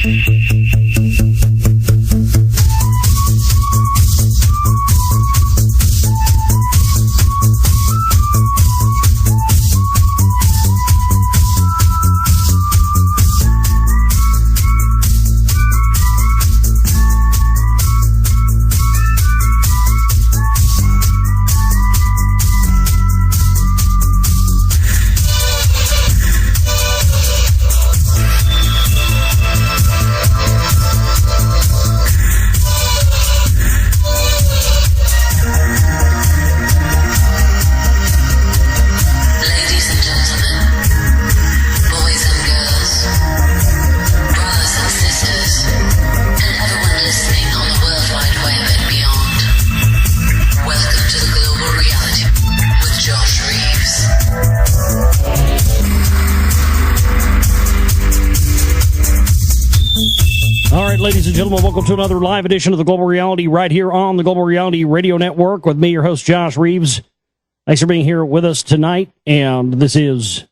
Ladies and gentlemen, welcome to another live edition of the Global Reality right here on the Global Reality Radio Network with me, your host, Josh Reeves. Thanks for being here with us tonight. And this is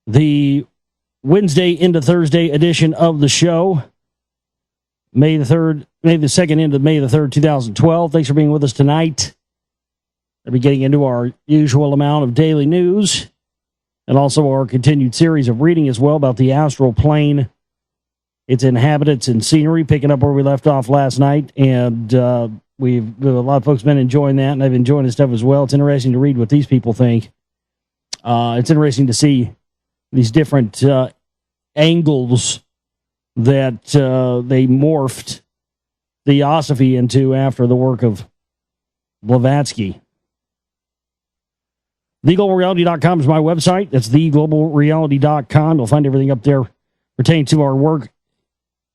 the Wednesday into Thursday edition of the show. May the 2nd into May the 3rd, 2012. Thanks for being with us tonight. We'll be getting into our usual amount of daily news and also our continued series of reading as well about the astral plane, its inhabitants and scenery, picking up where we left off last night. And a lot of folks have been enjoying that, and I've been enjoying this stuff as well. It's interesting to read what these people think. It's interesting to see these different angles that they morphed theosophy into after the work of Blavatsky. TheGlobalReality.com is my website. That's TheGlobalReality.com. You'll find everything up there pertaining to our work.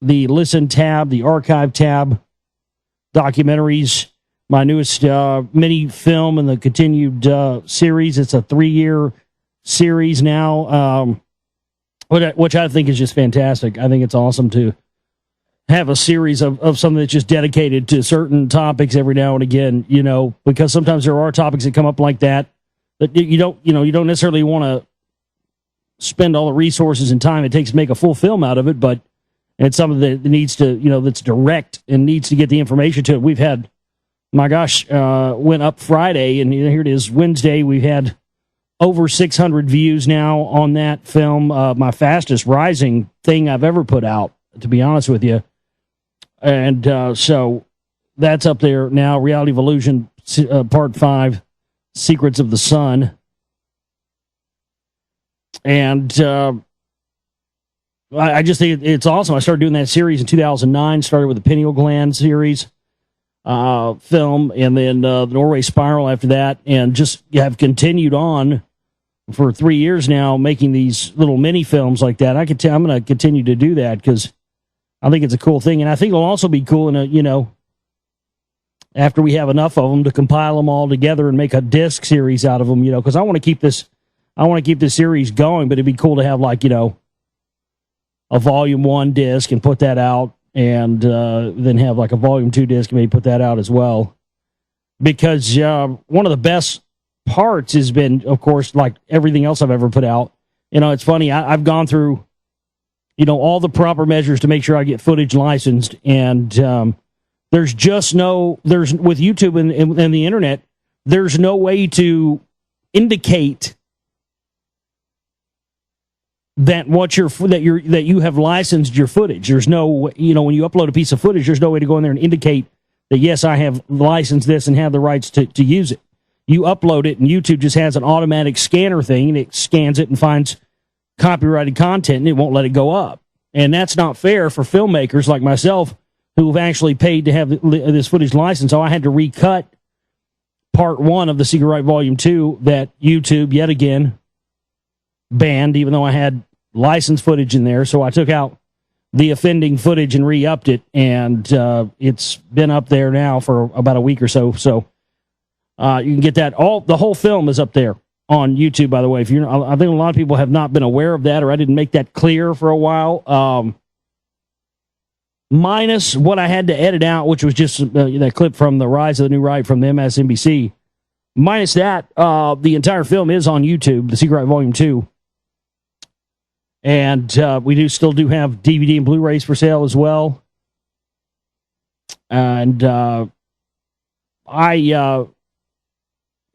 The Listen tab, the Archive tab, documentaries, my newest mini film in the continued series. It's a 3-year series now, which I think is just fantastic. I think it's awesome to have a series of something that's just dedicated to certain topics every now and again, you know, because sometimes there are topics that come up like that you don't necessarily want to spend all the resources and time it takes to make a full film out of it, but it's something that needs to, that's direct and needs to get the information to it. We've had, went up Friday, and here it is, Wednesday. We've had over 600 views now on that film, my fastest rising thing I've ever put out, to be honest with you. And so that's up there now, Reality of Illusion, Part 5, Secrets of the Sun. And I just think it's awesome. I started doing that series in 2009, started with the pineal gland series film, and then the Norway Spiral after that, and just have continued on for 3 years now, making these little mini films like that. I'm going to continue to do that because I think it's a cool thing, and I think it'll also be cool after we have enough of them to compile them all together and make a disc series out of them, because I want to keep this series going, but it'd be cool to have a volume 1 disc and put that out, and then have a volume 2 disc and maybe put that out as well. Because one of the best parts has been, of course, like everything else I've ever put out. It's funny, I've gone through, all the proper measures to make sure I get footage licensed, and there's with YouTube and the internet, there's no way to indicate that you have licensed your footage. There's no, when you upload a piece of footage, there's no way to go in there and indicate that, yes, I have licensed this and have the rights to use it. You upload it, and YouTube just has an automatic scanner thing, and it scans it and finds copyrighted content, and it won't let it go up. And that's not fair for filmmakers like myself who have actually paid to have this footage licensed. So I had to recut Part 1 of The Secret Right Volume 2 that YouTube, yet again, banned, even though I had licensed footage in there. So I took out the offending footage and re-upped it, and it's been up there now for about a week or so. So you can get that. The whole film is up there on YouTube, by the way. I think a lot of people have not been aware of that, or I didn't make that clear for a while. Minus what I had to edit out, which was just that clip from The Rise of the New Right from the MSNBC. Minus that, the entire film is on YouTube, The Secret Right Volume 2. And we still do have DVD and Blu-rays for sale as well. And I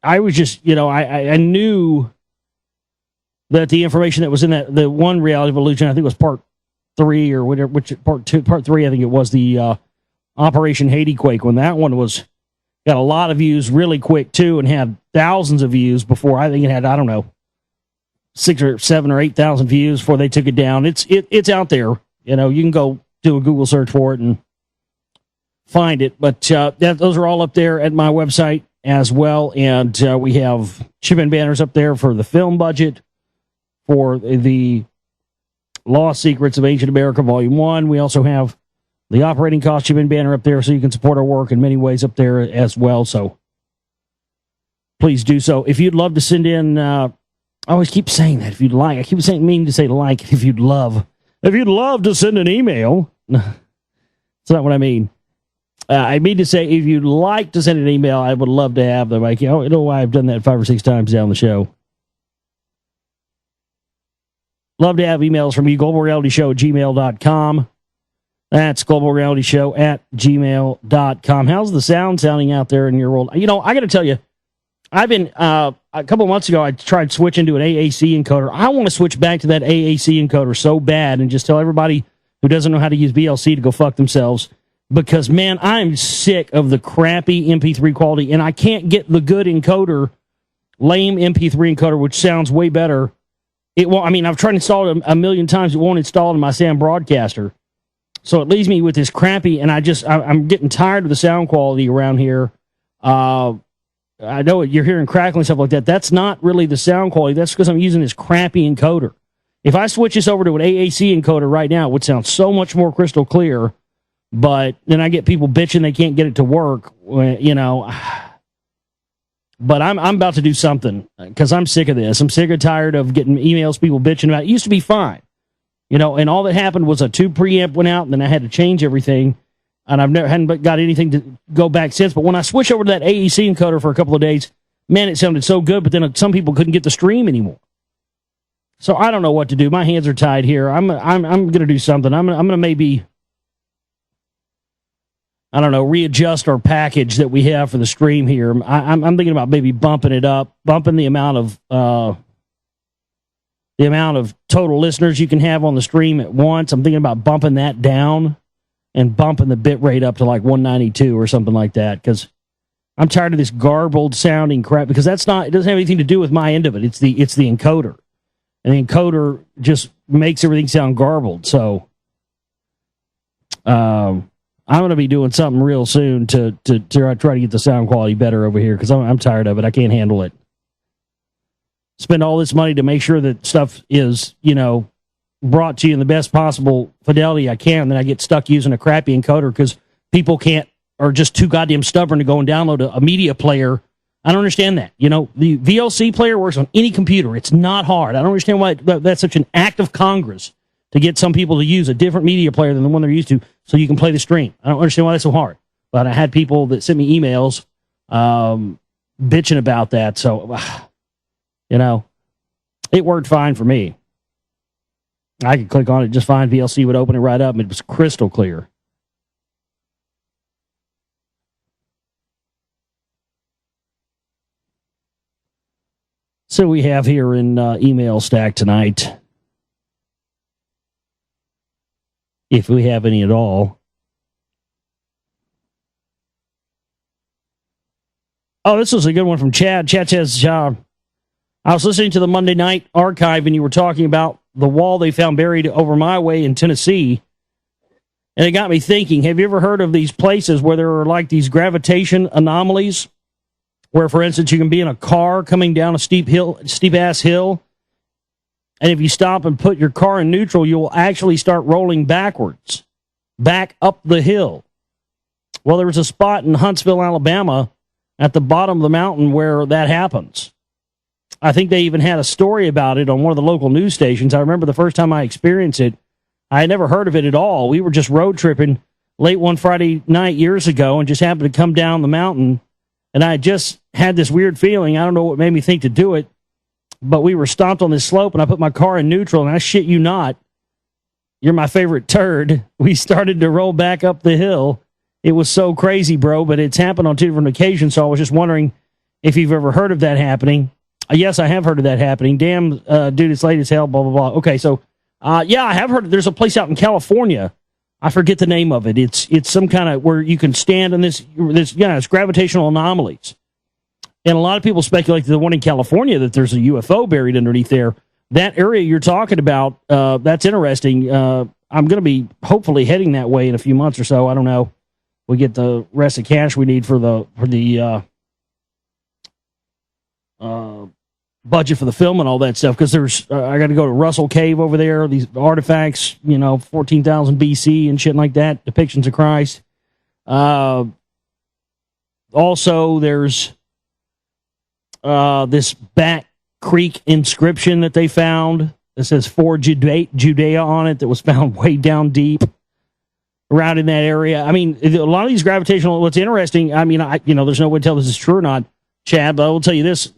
was just, I knew that the information that was in the one Reality Evolution, I think it was part 3 or whatever, which part 3, I think it was the Operation Haiti Quake one. That one got a lot of views really quick too, and had thousands of views before. I think it had, I don't know, 6 or 7 or 8,000 views before they took it down. It's out there. You can go do a Google search for it and find it. But those are all up there at my website as well. And we have ship-in banners up there for the film budget, for the Lost Secrets of Ancient America Volume 1. We also have the operating cost ship-in banner up there, so you can support our work in many ways up there as well. So please do so. If you'd love to send in, I always keep saying that, if you'd like. I keep meaning to say like, if you'd love. If you'd love to send an email. That's not what I mean. I mean to say, if you'd like to send an email, I would love to have them. You know why I've done that 5 or 6 times down the show. Love to have emails from you. globalrealityshow@gmail.com. That's globalrealityshow@gmail.com. How's the sound sounding out there in your world? I got to tell you, I've been, a couple of months ago, I tried switching to an AAC encoder. I want to switch back to that AAC encoder so bad and just tell everybody who doesn't know how to use VLC to go fuck themselves. Because, man, I'm sick of the crappy MP3 quality, and I can't get the good encoder, lame MP3 encoder, which sounds way better. It won't. I mean, I've tried to install it a million times. It won't install in my Sam broadcaster. So it leaves me with this crappy, and I'm getting tired of the sound quality around here. I know you're hearing crackling stuff like that. That's not really the sound quality. That's because I'm using this crappy encoder. If I switch this over to an AAC encoder right now, it would sound so much more crystal clear. But then I get people bitching they can't get it to work, But I'm about to do something because I'm sick of this. I'm sick and tired of getting emails, people bitching about it. It used to be fine, and all that happened was a 2 preamp went out, and then I had to change everything, and hadn't got anything to go back since. But when I switched over to that AEC encoder for a couple of days, man, it sounded so good. But then some people couldn't get the stream anymore. So I don't know what to do. My hands are tied here. I'm going to do something. I'm going to maybe, I don't know, readjust our package that we have for the stream here. I'm thinking about maybe bumping it up, bumping the amount of total listeners you can have on the stream at once. I'm thinking about bumping that down and bumping the bit rate up to like 192 or something like that, because I'm tired of this garbled sounding crap, because it doesn't have anything to do with my end of it. It's the encoder. And the encoder just makes everything sound garbled. So I'm going to be doing something real soon to try to get the sound quality better over here, because I'm tired of it. I can't handle it. Spend all this money to make sure that stuff is, brought to you in the best possible fidelity I can. Then I get stuck using a crappy encoder because people are just too goddamn stubborn to go and download a media player. I don't understand that. The VLC player works on any computer. It's not hard. I don't understand why that's such an act of Congress to get some people to use a different media player than the one they're used to so you can play the stream. I don't understand why that's so hard. But I had people that sent me emails bitching about that. So, it worked fine for me. I could click on it just fine. VLC would open it right up, and it was crystal clear. So we have here in email stack tonight, if we have any at all. Oh, this was a good one from Chad. Chad says, I was listening to the Monday night archive, and you were talking about the wall they found buried over my way in Tennessee. And it got me thinking, have you ever heard of these places where there are like these gravitation anomalies? Where, for instance, you can be in a car coming down a steep-ass hill, and if you stop and put your car in neutral, you'll actually start rolling backwards, back up the hill. Well, there was a spot in Huntsville, Alabama, at the bottom of the mountain where that happens. I think they even had a story about it on one of the local news stations. I remember the first time I experienced it, I had never heard of it at all. We were just road tripping late one Friday night years ago and just happened to come down the mountain, and I just had this weird feeling. I don't know what made me think to do it. But we were stopped on this slope, and I put my car in neutral, and I shit you not, you're my favorite turd. We started to roll back up the hill. It was so crazy, bro, but it's happened on 2 different occasions, so I was just wondering if you've ever heard of that happening. Yes, I have heard of that happening. Damn, dude, it's late as hell, blah, blah, blah. Okay, so, yeah, I have heard there's a place out in California. I forget the name of it. It's some kind of where you can stand in this it's gravitational anomalies. And a lot of people speculate that the one in California, that there's a UFO buried underneath there. That area you're talking about, that's interesting. I'm going to be hopefully heading that way in a few months or so. I don't know. We get the rest of cash we need for the budget for the film and all that stuff, because I got to go to Russell Cave over there, these artifacts, 14,000 BC and shit like that, depictions of Christ. Also, there's this Back Creek inscription that they found that says for Judea on it, that was found way down deep around in that area. I mean, a lot of these gravitational, what's interesting, I mean, there's no way to tell this is true or not, Chad, but I will tell you this.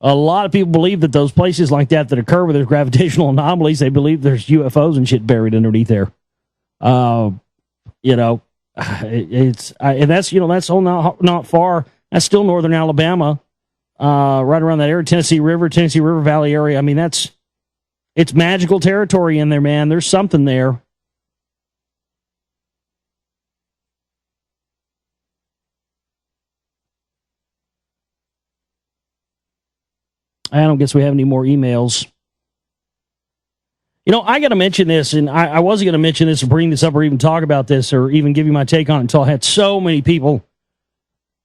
A lot of people believe that those places like that occur where there's gravitational anomalies, they believe there's UFOs and shit buried underneath there. And that's all not far. That's still northern Alabama, right around that area, Tennessee River Valley area. I mean, it's magical territory in there, man. There's something there. I don't guess we have any more emails. I got to mention this, and I wasn't going to mention this or bring this up or even talk about this or even give you my take on it until I had so many people,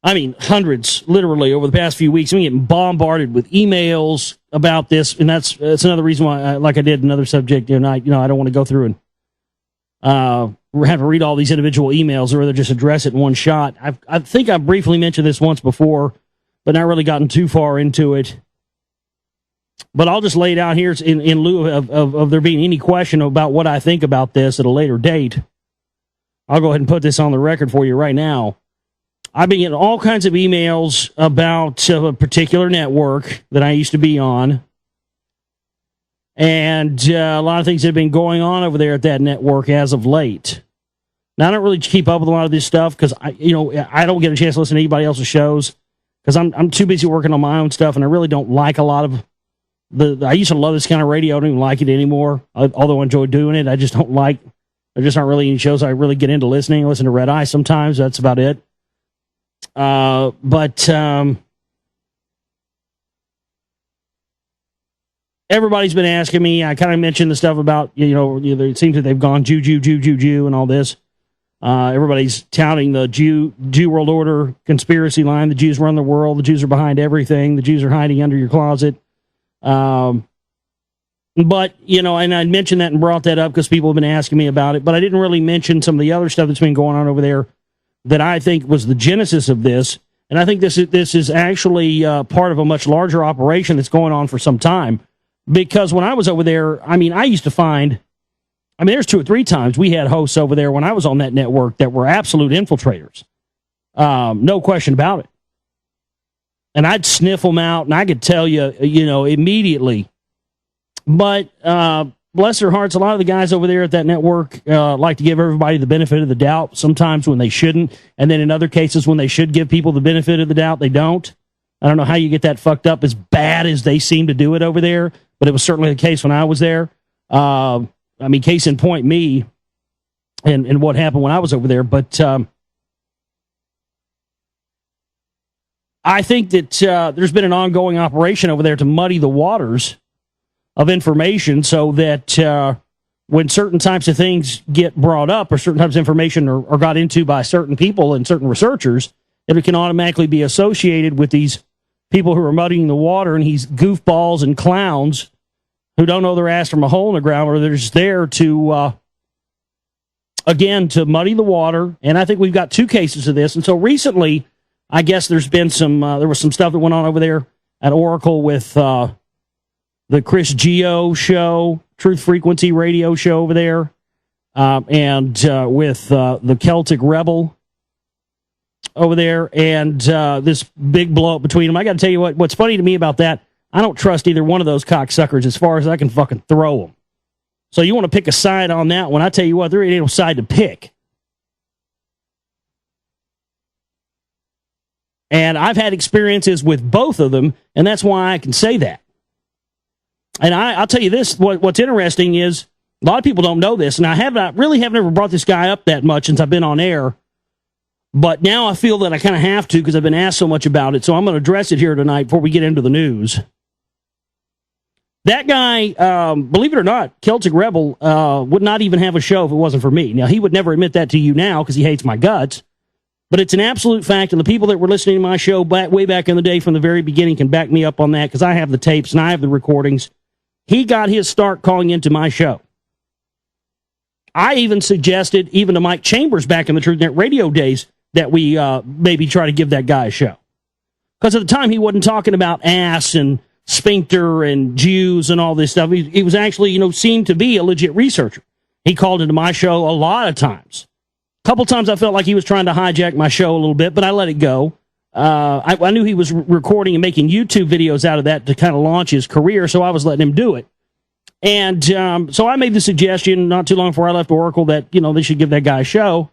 I mean, hundreds, literally, over the past few weeks. I'm getting bombarded with emails about this, and that's another reason why, like I did another subject tonight, I don't want to go through and have to read all these individual emails, or rather just address it in one shot. I think I briefly mentioned this once before, but not really gotten too far into it. But I'll just lay it out here in lieu of there being any question about what I think about this at a later date. I'll go ahead and put this on the record for you right now. I've been getting all kinds of emails about a particular network that I used to be on. And a lot of things have been going on over there at that network as of late. Now, I don't really keep up with a lot of this stuff because I don't get a chance to listen to anybody else's shows because I'm too busy working on my own stuff, and I really don't like a lot of I used to love this kind of radio. I don't even like it anymore. Although I enjoy doing it, I just don't like. There just aren't really any shows I really get into listening. I listen to Red Eye sometimes. That's about it. But everybody's been asking me. I kind of mentioned the stuff about it seems that they've gone Jew, and all this. Everybody's touting the Jew world order conspiracy line. The Jews run the world. The Jews are behind everything. The Jews are hiding under your closet. But, and I mentioned that and brought that up because people have been asking me about it, but I didn't really mention some of the other stuff that's been going on over there that I think was the genesis of this. And I think this is actually part of a much larger operation that's going on for some time. Because when I was over there, I used to find, there's 2 or 3 times we had hosts over there when I was on that network that were absolute infiltrators. No question about it. And I'd sniff them out, and I could tell you, immediately. But bless their hearts, a lot of the guys over there at that network like to give everybody the benefit of the doubt, sometimes when they shouldn't. And then in other cases, when they should give people the benefit of the doubt, they don't. I don't know how you get that fucked up as bad as they seem to do it over there, but it was certainly the case when I was there. Case in point, me and what happened when I was over there. But I think that there's been an ongoing operation over there to muddy the waters of information so that when certain types of things get brought up or certain types of information are got into by certain people and certain researchers, that it can automatically be associated with these people who are muddying the water and these goofballs and clowns who don't know their ass from a hole in the ground, or they're just there to, again, to muddy the water. And I think we've got 2 cases of this. And so recently, I guess there's been there was some stuff that went on over there at Oracle with the Chris Geo show, Truth Frequency radio show over there, and with the Celtic Rebel over there, and this big blow up between them. I got to tell you what's funny to me about that. I don't trust either one of those cocksuckers as far as I can fucking throw them. So you want to pick a side on that one? I tell you what, there ain't no side to pick. And I've had experiences with both of them, and that's why I can say that. And I'll tell you this, what's interesting is, a lot of people don't know this, and I really haven't ever brought this guy up that much since I've been on air, but now I feel that I kind of have to because I've been asked so much about it, so I'm going to address it here tonight before we get into the news. That guy, believe it or not, Celtic Rebel, would not even have a show if it wasn't for me. Now, he would never admit that to you now because he hates my guts, but it's an absolute fact, and the people that were listening to my show way back in the day from the very beginning can back me up on that because I have the tapes and I have the recordings. He got his start calling into my show. I even suggested, even to Mike Chambers back in the TruthNet radio days, that we maybe try to give that guy a show. Because at the time, he wasn't talking about ass and sphincter and Jews and all this stuff. He was actually, seemed to be a legit researcher. He called into my show a lot of times. A couple times I felt like he was trying to hijack my show a little bit, but I let it go. I knew he was recording and making YouTube videos out of that to kind of launch his career, so I was letting him do it. And so I made the suggestion not too long before I left Oracle that, they should give that guy a show.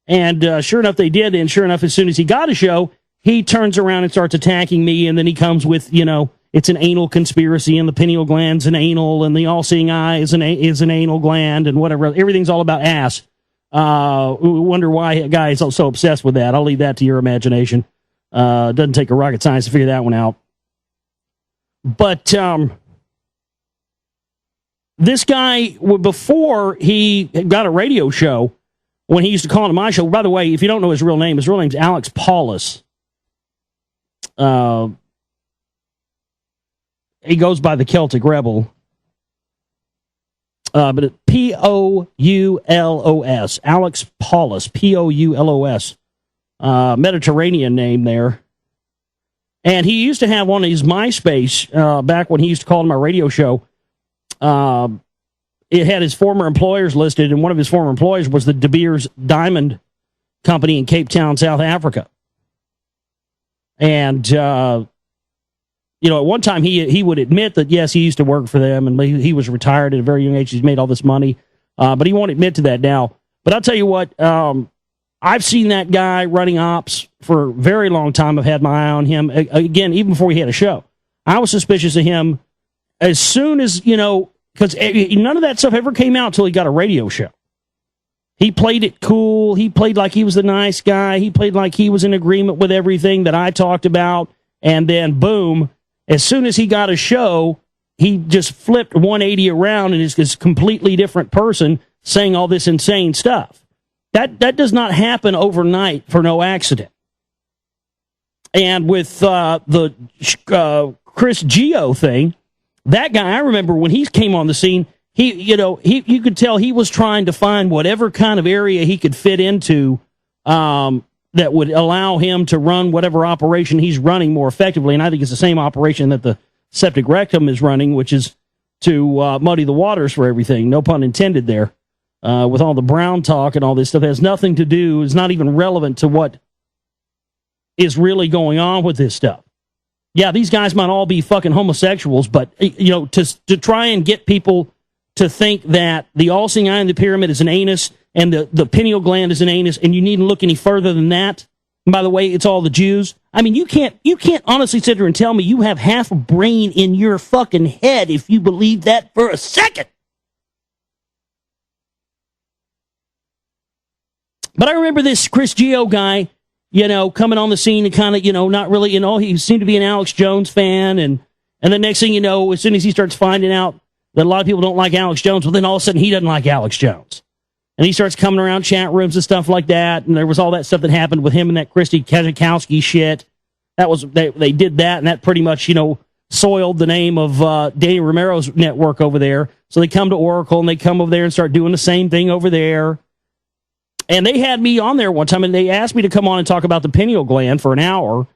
And sure enough, they did. And sure enough, as soon as he got a show, he turns around and starts attacking me. And then he comes with, it's an anal conspiracy and the pineal gland's an anal and the all-seeing eye is an anal gland and whatever. Everything's all about ass. We wonder why a guy is so obsessed with that. I'll leave that to your imagination. Doesn't take a rocket science to figure that one out. But this guy, before he got a radio show, when he used to call into my show, by the way, if you don't know his real name's Alex Paulus. He goes by the Celtic Rebel. But it's Poulos. Alex Paulus. Poulos. Mediterranean name there. And he used to have on his MySpace, back when he used to call to my radio show, it had his former employers listed, and one of his former employers was the De Beers Diamond Company in Cape Town, South Africa. And, at one time he would admit that, yes, he used to work for them, and he was retired at a very young age. He's made all this money, but he won't admit to that now. But I'll tell you what, I've seen that guy running ops for a very long time. I've had my eye on him, again, even before he had a show. I was suspicious of him as soon as, because none of that stuff ever came out until he got a radio show. He played it cool. He played like he was the nice guy. He played like he was in agreement with everything that I talked about. And then, boom, as soon as he got a show, he just flipped 180 around and is this completely different person saying all this insane stuff. That does not happen overnight for no accident. And with the Chris Geo thing, that guy, I remember when he came on the scene, you could tell he was trying to find whatever kind of area he could fit into that would allow him to run whatever operation he's running more effectively. And I think it's the same operation that the Septic Rectum is running, which is to muddy the waters for everything. No pun intended there. With all the Brown talk and all this stuff, it has nothing to do, is not even relevant to what is really going on with this stuff. Yeah, these guys might all be fucking homosexuals, but, to try and get people to think that the all-seeing eye in the pyramid is an anus and the pineal gland is an anus, and you needn't look any further than that. And by the way, it's all the Jews. I mean, you can't honestly sit there and tell me you have half a brain in your fucking head if you believe that for a second. But I remember this Chris Geo guy, coming on the scene and kind of, not really, he seemed to be an Alex Jones fan. And the next thing you know, as soon as he starts finding out that a lot of people don't like Alex Jones, well, then all of a sudden he doesn't like Alex Jones. And he starts coming around chat rooms and stuff like that. And there was all that stuff that happened with him and that Christy Kazakowski shit. They did that, and that pretty much, soiled the name of Danny Romero's network over there. So they come to Oracle and they come over there and start doing the same thing over there. And they had me on there one time, and they asked me to come on and talk about the pineal gland for an hour,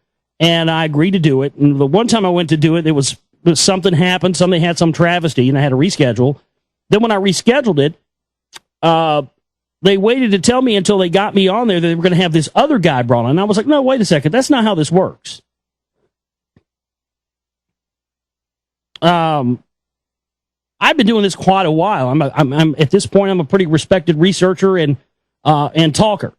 and I agreed to do it. And the one time I went to do it, something happened, somebody had some travesty, and I had to reschedule. Then when I rescheduled it, they waited to tell me until they got me on there that they were going to have this other guy brought on. And I was like, no, wait a second, that's not how this works. I've been doing this quite a while. I'm at this point, I'm a pretty respected researcher and talker.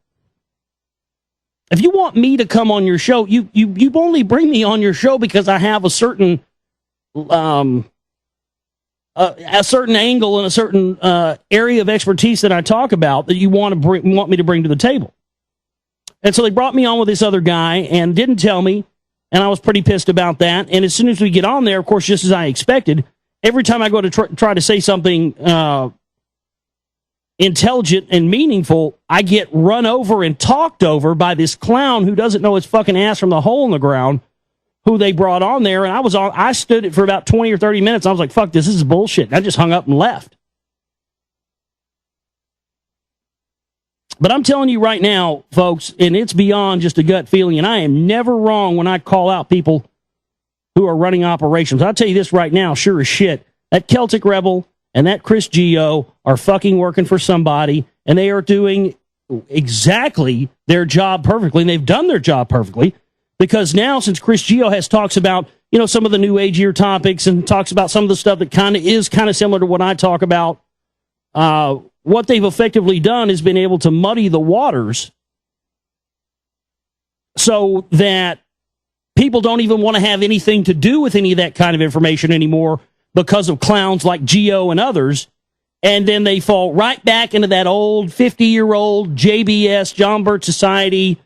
If you want me to come on your show, you only bring me on your show because I have a certain angle and a certain area of expertise that I talk about that you want me to bring to the table. And so they brought me on with this other guy and didn't tell me, and I was pretty pissed about that. And as soon as we get on there, of course, just as I expected, every time I go to try to say something intelligent and meaningful, I get run over and talked over by this clown who doesn't know his fucking ass from the hole in the ground, who they brought on there. And I stood it for about 20 or 30 minutes. I was like, fuck this is bullshit. And I just hung up and left. But I'm telling you right now, folks, and it's beyond just a gut feeling, and I am never wrong when I call out people who are running operations. I'll tell you this right now, sure as shit, that Celtic Rebel and that Chris Geo are fucking working for somebody, and they are doing exactly their job perfectly, and they've done their job perfectly, because now, since Chris Geo talks about, some of the new age year topics and talks about some of the stuff that is kind of similar to what I talk about, what they've effectively done is been able to muddy the waters so that people don't even want to have anything to do with any of that kind of information anymore because of clowns like Geo and others. And then they fall right back into that old 50-year-old JBS, John Birch Society,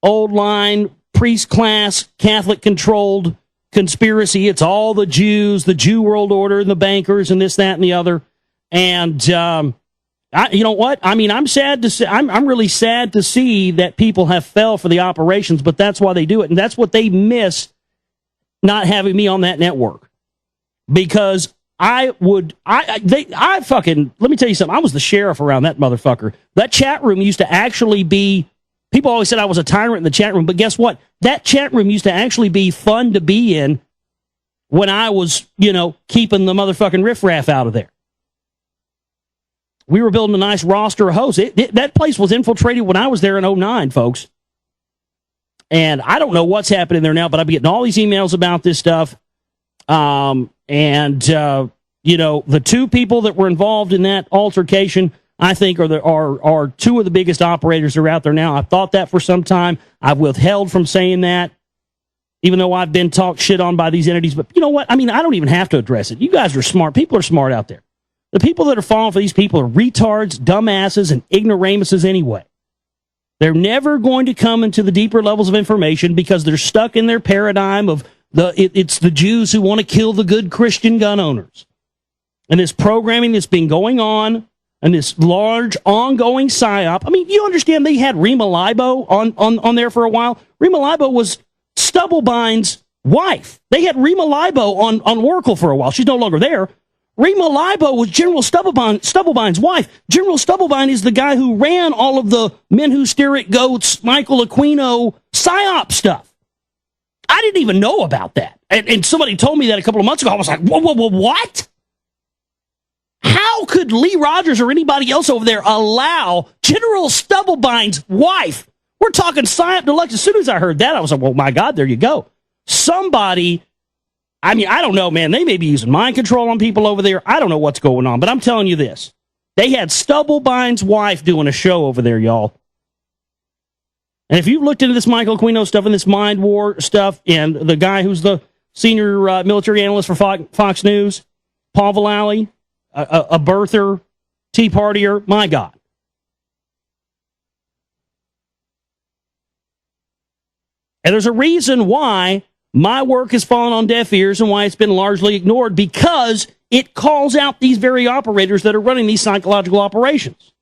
old line, priest class, Catholic-controlled conspiracy. It's all the Jews, the Jew world order, and the bankers, and this, that, and the other. And you know what? I mean, I'm sad to say, I'm really sad to see that people have fell for the operations, but that's why they do it, and that's what they miss not having me on that network. Because let me tell you something. I was the sheriff around that motherfucker. That chat room used to actually be. People always said I was a tyrant in the chat room, but guess what? That chat room used to actually be fun to be in when I was, keeping the motherfucking riffraff out of there. We were building a nice roster of hosts. That place was infiltrated when I was there in 2009, folks. And I don't know what's happening there now, but I've been getting all these emails about this stuff. The two people that were involved in that altercation, I think, are two of the biggest operators that are out there now. I've thought that for some time. I've withheld from saying that, even though I've been talked shit on by these entities. But you know what? I mean, I don't even have to address it. You guys are smart. People are smart out there. The people that are falling for these people are retards, dumbasses, and ignoramuses anyway. They're never going to come into the deeper levels of information because they're stuck in their paradigm of it's the Jews who want to kill the good Christian gun owners. And this programming that's been going on, and this large ongoing psyop. I mean, you understand they had Rima Libo on there for a while. Rima Libo was Stubblebine's wife. They had Rima Libo on Oracle for a while. She's no longer there. Rima Libo was General Stubblebine's wife. General Stubblebine is the guy who ran all of the Men Who Stare at Goats, Michael Aquino psyop stuff. I didn't even know about that. And somebody told me that a couple of months ago. I was like, whoa, what? How could Lee Rogers or anybody else over there allow General Stubblebine's wife? We're talking psyop deluxe. As soon as I heard that, I was like, well, my God, there you go. Somebody, I mean, I don't know, man. They may be using mind control on people over there. I don't know what's going on, but I'm telling you this. They had Stubblebine's wife doing a show over there, y'all. And if you've looked into this Michael Aquino stuff and this Mind War stuff, and the guy who's the senior military analyst for Fox News, Paul Vallely, a birther, Tea Partier, my God. And there's a reason why my work has fallen on deaf ears and why it's been largely ignored, because it calls out these very operators that are running these psychological operations.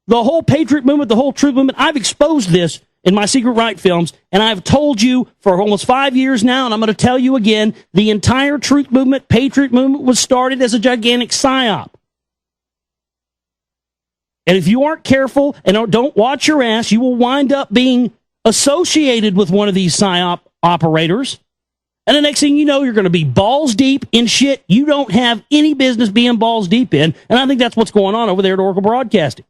The whole Patriot movement, the whole Truth movement, I've exposed this in my Secret Right films, and I've told you for almost 5 years now, and I'm going to tell you again, the entire Truth movement, Patriot movement was started as a gigantic psyop. And if you aren't careful and don't watch your ass, you will wind up being associated with one of these psyop operators. And the next thing you know, you're going to be balls deep in shit you don't have any business being balls deep in. And I think that's what's going on over there at Oracle Broadcasting.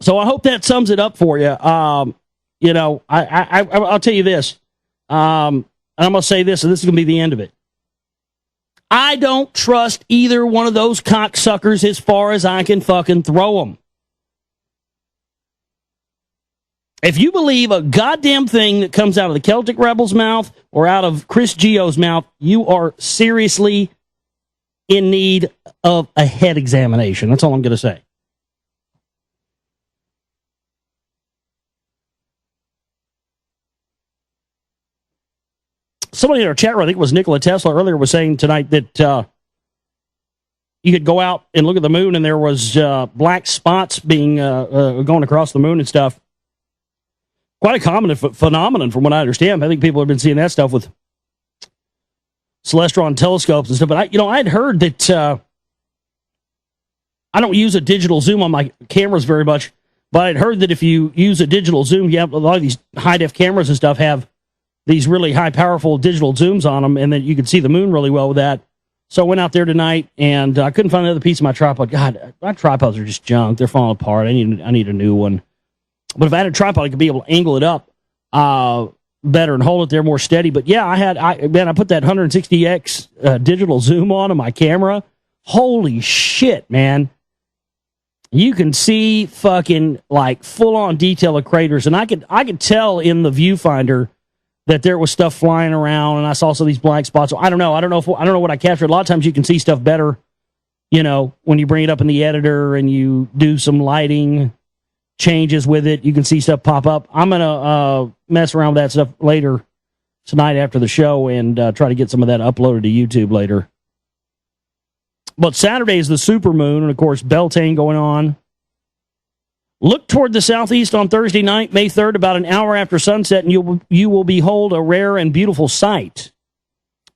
So I hope that sums it up for you. You know, I'll tell you this. And I'm going to say this, and this is going to be the end of it. I don't trust either one of those cocksuckers as far as I can fucking throw them. If you believe a goddamn thing that comes out of the Celtic Rebels' mouth or out of Chris Geo's mouth, you are seriously in need of a head examination. That's all I'm going to say. Somebody in our chat room, I think it was Nikola Tesla earlier, was saying tonight that you could go out and look at the moon and there was black spots being going across the moon and stuff. Quite a common phenomenon from what I understand. I think people have been seeing that stuff with celestron telescopes and stuff. But I had heard that I don't use a digital zoom on my cameras very much, but I'd heard that if you use a digital zoom, you have a lot of these high-def cameras and stuff have these really high, powerful digital zooms on them, and then you can see the moon really well with that. So I went out there tonight, and I couldn't find another piece of my tripod. God, my tripods are just junk. They're falling apart. I need a new one. But if I had a tripod, I could be able to angle it up better and hold it there more steady. But yeah, I put that 160x digital zoom on my camera. Holy shit, man. You can see fucking like full-on detail of craters. And I could tell in the viewfinder that there was stuff flying around, and I saw some of these black spots. So I don't know what I captured. A lot of times you can see stuff better, you know, when you bring it up in the editor and you do some lighting changes with it. You can see stuff pop up. I'm going to mess around with that stuff later tonight after the show and try to get some of that uploaded to YouTube later. But Saturday is the supermoon, and of course, Beltane going on. Look toward the southeast on Thursday night, May 3rd, about an hour after sunset, and you will behold a rare and beautiful sight.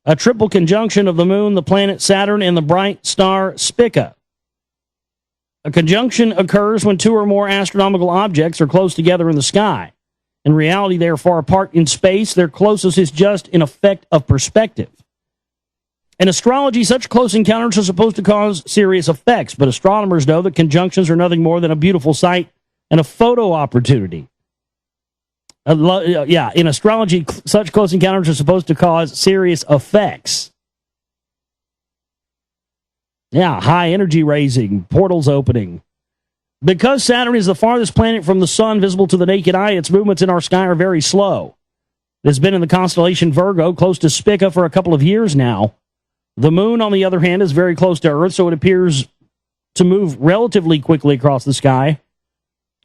A triple conjunction of the moon, the planet Saturn, and the bright star Spica. A conjunction occurs when two or more astronomical objects are close together in the sky. In reality, they are far apart in space. Their closeness is just an effect of perspective. In astrology, such close encounters are supposed to cause serious effects, but astronomers know that conjunctions are nothing more than a beautiful sight and a photo opportunity. In astrology, such close encounters are supposed to cause serious effects. Yeah, high energy raising, portals opening. Because Saturn is the farthest planet from the sun visible to the naked eye, its movements in our sky are very slow. It has been in the constellation Virgo, close to Spica, for a couple of years now. The moon, on the other hand, is very close to Earth, so it appears to move relatively quickly across the sky.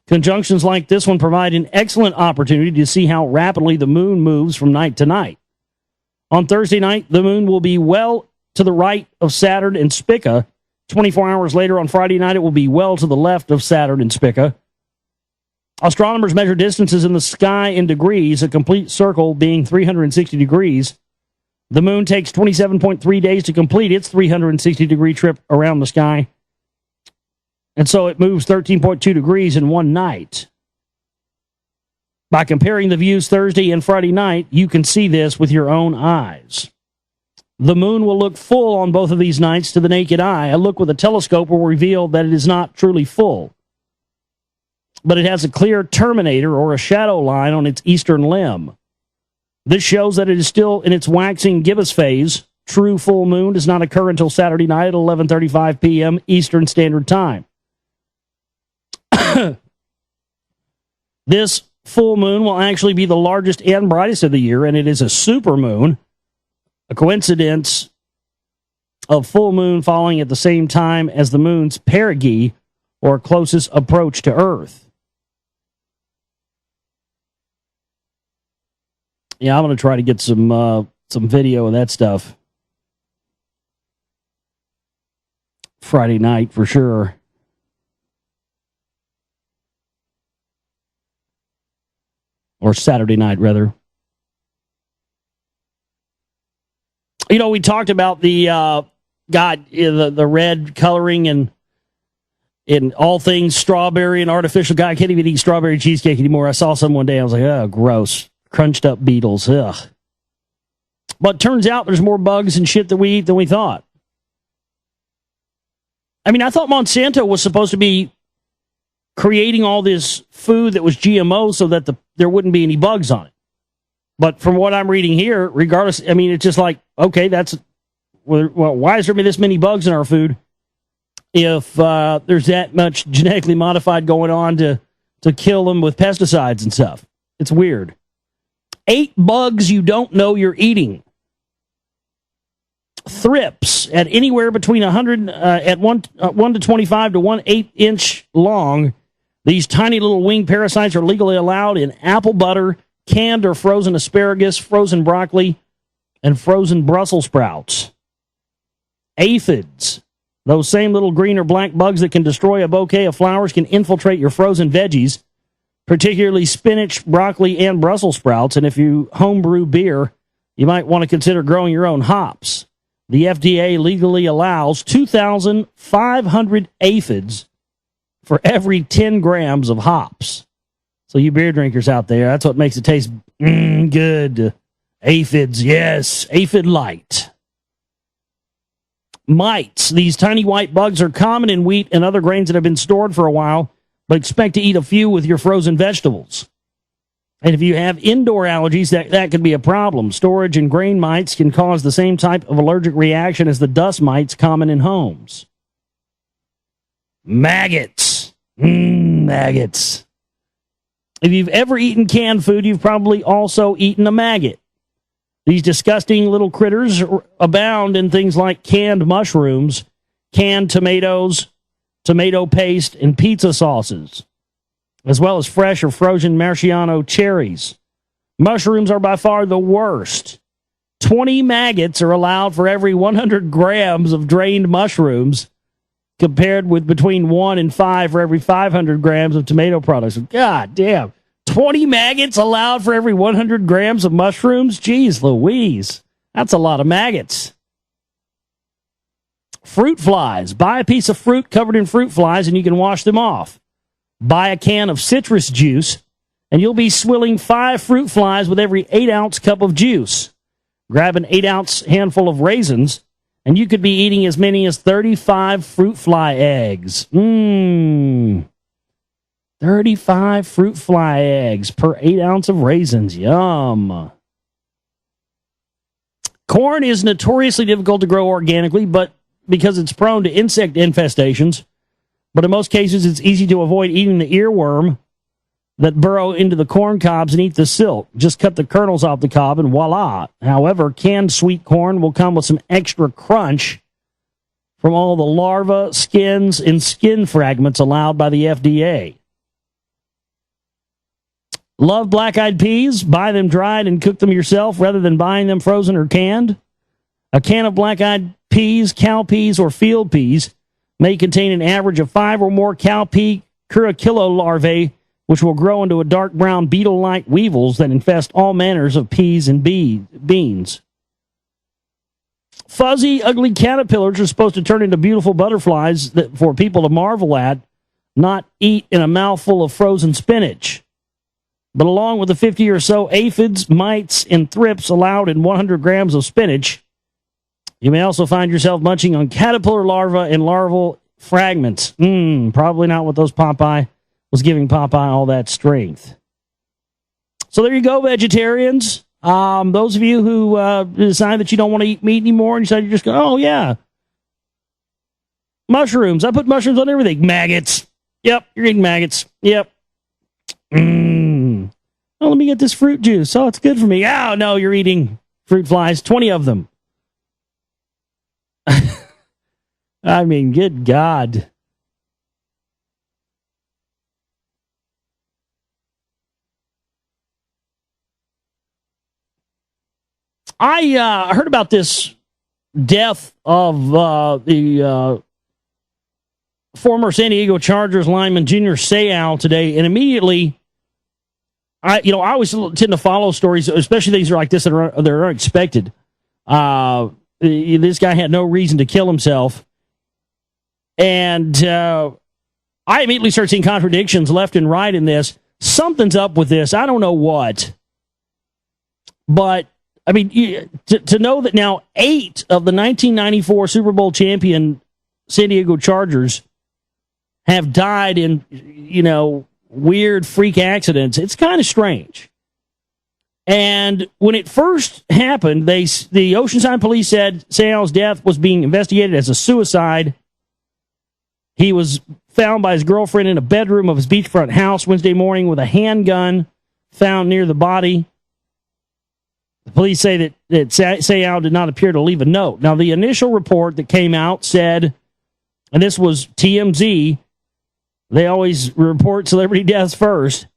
Conjunctions like this one provide an excellent opportunity to see how rapidly the moon moves from night to night. On Thursday night, the moon will be well to the right of Saturn and Spica. 24 hours later, on Friday night, it will be well to the left of Saturn and Spica. Astronomers measure distances in the sky in degrees, a complete circle being 360 degrees. The moon takes 27.3 days to complete its 360-degree trip around the sky. And so it moves 13.2 degrees in one night. By comparing the views Thursday and Friday night, you can see this with your own eyes. The moon will look full on both of these nights to the naked eye. A look with a telescope will reveal that it is not truly full, but it has a clear terminator or a shadow line on its eastern limb. This shows that it is still in its waxing gibbous phase. True full moon does not occur until Saturday night at 11:35 p.m. Eastern Standard Time. This full moon will actually be the largest and brightest of the year, and it is a supermoon, a coincidence of full moon falling at the same time as the moon's perigee, or closest approach to Earth. Yeah, I'm going to try to get some video of that stuff Friday night for sure. Or Saturday night, rather. You know, we talked about the the red coloring and in all things strawberry and artificial. God, I can't even eat strawberry cheesecake anymore. I saw some one day. I was like, oh, gross. Crunched up beetles. Ugh. But turns out there's more bugs and shit that we eat than we thought. I mean, I thought Monsanto was supposed to be creating all this food that was GMO so that there wouldn't be any bugs on it. But from what I'm reading here, regardless, I mean, it's just like, okay, well, why is there this many bugs in our food if there's that much genetically modified going on to kill them with pesticides and stuff? It's weird. 8 bugs you don't know you're eating. Thrips at anywhere between 100 at 1 to 25 to 1/8 inch long. These tiny little winged parasites are legally allowed in apple butter, canned or frozen asparagus, frozen broccoli, and frozen Brussels sprouts. Aphids, those same little green or black bugs that can destroy a bouquet of flowers, can infiltrate your frozen veggies, particularly spinach, broccoli, and Brussels sprouts. And if you homebrew beer, you might want to consider growing your own hops. The FDA legally allows 2,500 aphids for every 10 grams of hops. So you beer drinkers out there, that's what makes it taste good. Aphids, yes, aphid light. Mites, these tiny white bugs are common in wheat and other grains that have been stored for a while, but expect to eat a few with your frozen vegetables. And if you have indoor allergies, that could be a problem. Storage and grain mites can cause the same type of allergic reaction as the dust mites common in homes. Maggots. Maggots. If you've ever eaten canned food, you've probably also eaten a maggot. These disgusting little critters abound in things like canned mushrooms, canned tomatoes, tomato paste, and pizza sauces, as well as fresh or frozen maraschino cherries. Mushrooms are by far the worst. 20 maggots are allowed for every 100 grams of drained mushrooms, compared with between 1 and 5 for every 500 grams of tomato products. God damn. 20 maggots allowed for every 100 grams of mushrooms? Jeez Louise. That's a lot of maggots. Fruit flies. Buy a piece of fruit covered in fruit flies and you can wash them off. Buy a can of citrus juice and you'll be swilling 5 fruit flies with every 8-ounce cup of juice. Grab an 8-ounce handful of raisins and you could be eating as many as 35 fruit fly eggs. 35 fruit fly eggs per 8 ounce of raisins. Yum. Corn is notoriously difficult to grow organically, but because it's prone to insect infestations. But in most cases, it's easy to avoid eating the earworm that burrow into the corn cobs and eat the silk. Just cut the kernels off the cob and voila. However, canned sweet corn will come with some extra crunch from all the larvae, skins, and skin fragments allowed by the FDA. Love black-eyed peas? Buy them dried and cook them yourself rather than buying them frozen or canned. A can of black-eyed peas, cowpeas, or field peas may contain an average of 5 or more cowpea curriculo larvae, which will grow into a dark brown beetle-like weevils that infest all manners of peas and beans. Fuzzy, ugly caterpillars are supposed to turn into beautiful butterflies for people to marvel at, not eat in a mouthful of frozen spinach. But along with the 50 or so aphids, mites, and thrips allowed in 100 grams of spinach, you may also find yourself munching on caterpillar larvae and larval fragments. Probably not what those Popeye was giving Popeye all that strength. So there you go, vegetarians. Those of you who decide that you don't want to eat meat anymore and decide you're just going, oh, yeah, mushrooms. I put mushrooms on everything. Maggots. Yep, you're eating maggots. Yep. Oh, let me get this fruit juice. Oh, it's good for me. Oh, no, you're eating fruit flies. 20 of them. I mean, good God. I heard about this death of the former San Diego Chargers lineman Junior Seau today, and immediately, I always tend to follow stories, especially things like this that are unexpected. This guy had no reason to kill himself, and I immediately started seeing contradictions left and right in this. Something's up with this. I don't know what, but I mean, to know that now 8 of the 1994 Super Bowl champion San Diego Chargers have died in, weird freak accidents. It's kind of strange. And when it first happened, the Oceanside police said Seau's death was being investigated as a suicide. He was found by his girlfriend in a bedroom of his beachfront house Wednesday morning with a handgun found near the body. The police say that Seau did not appear to leave a note. Now, the initial report that came out said, and this was TMZ, they always report celebrity deaths first.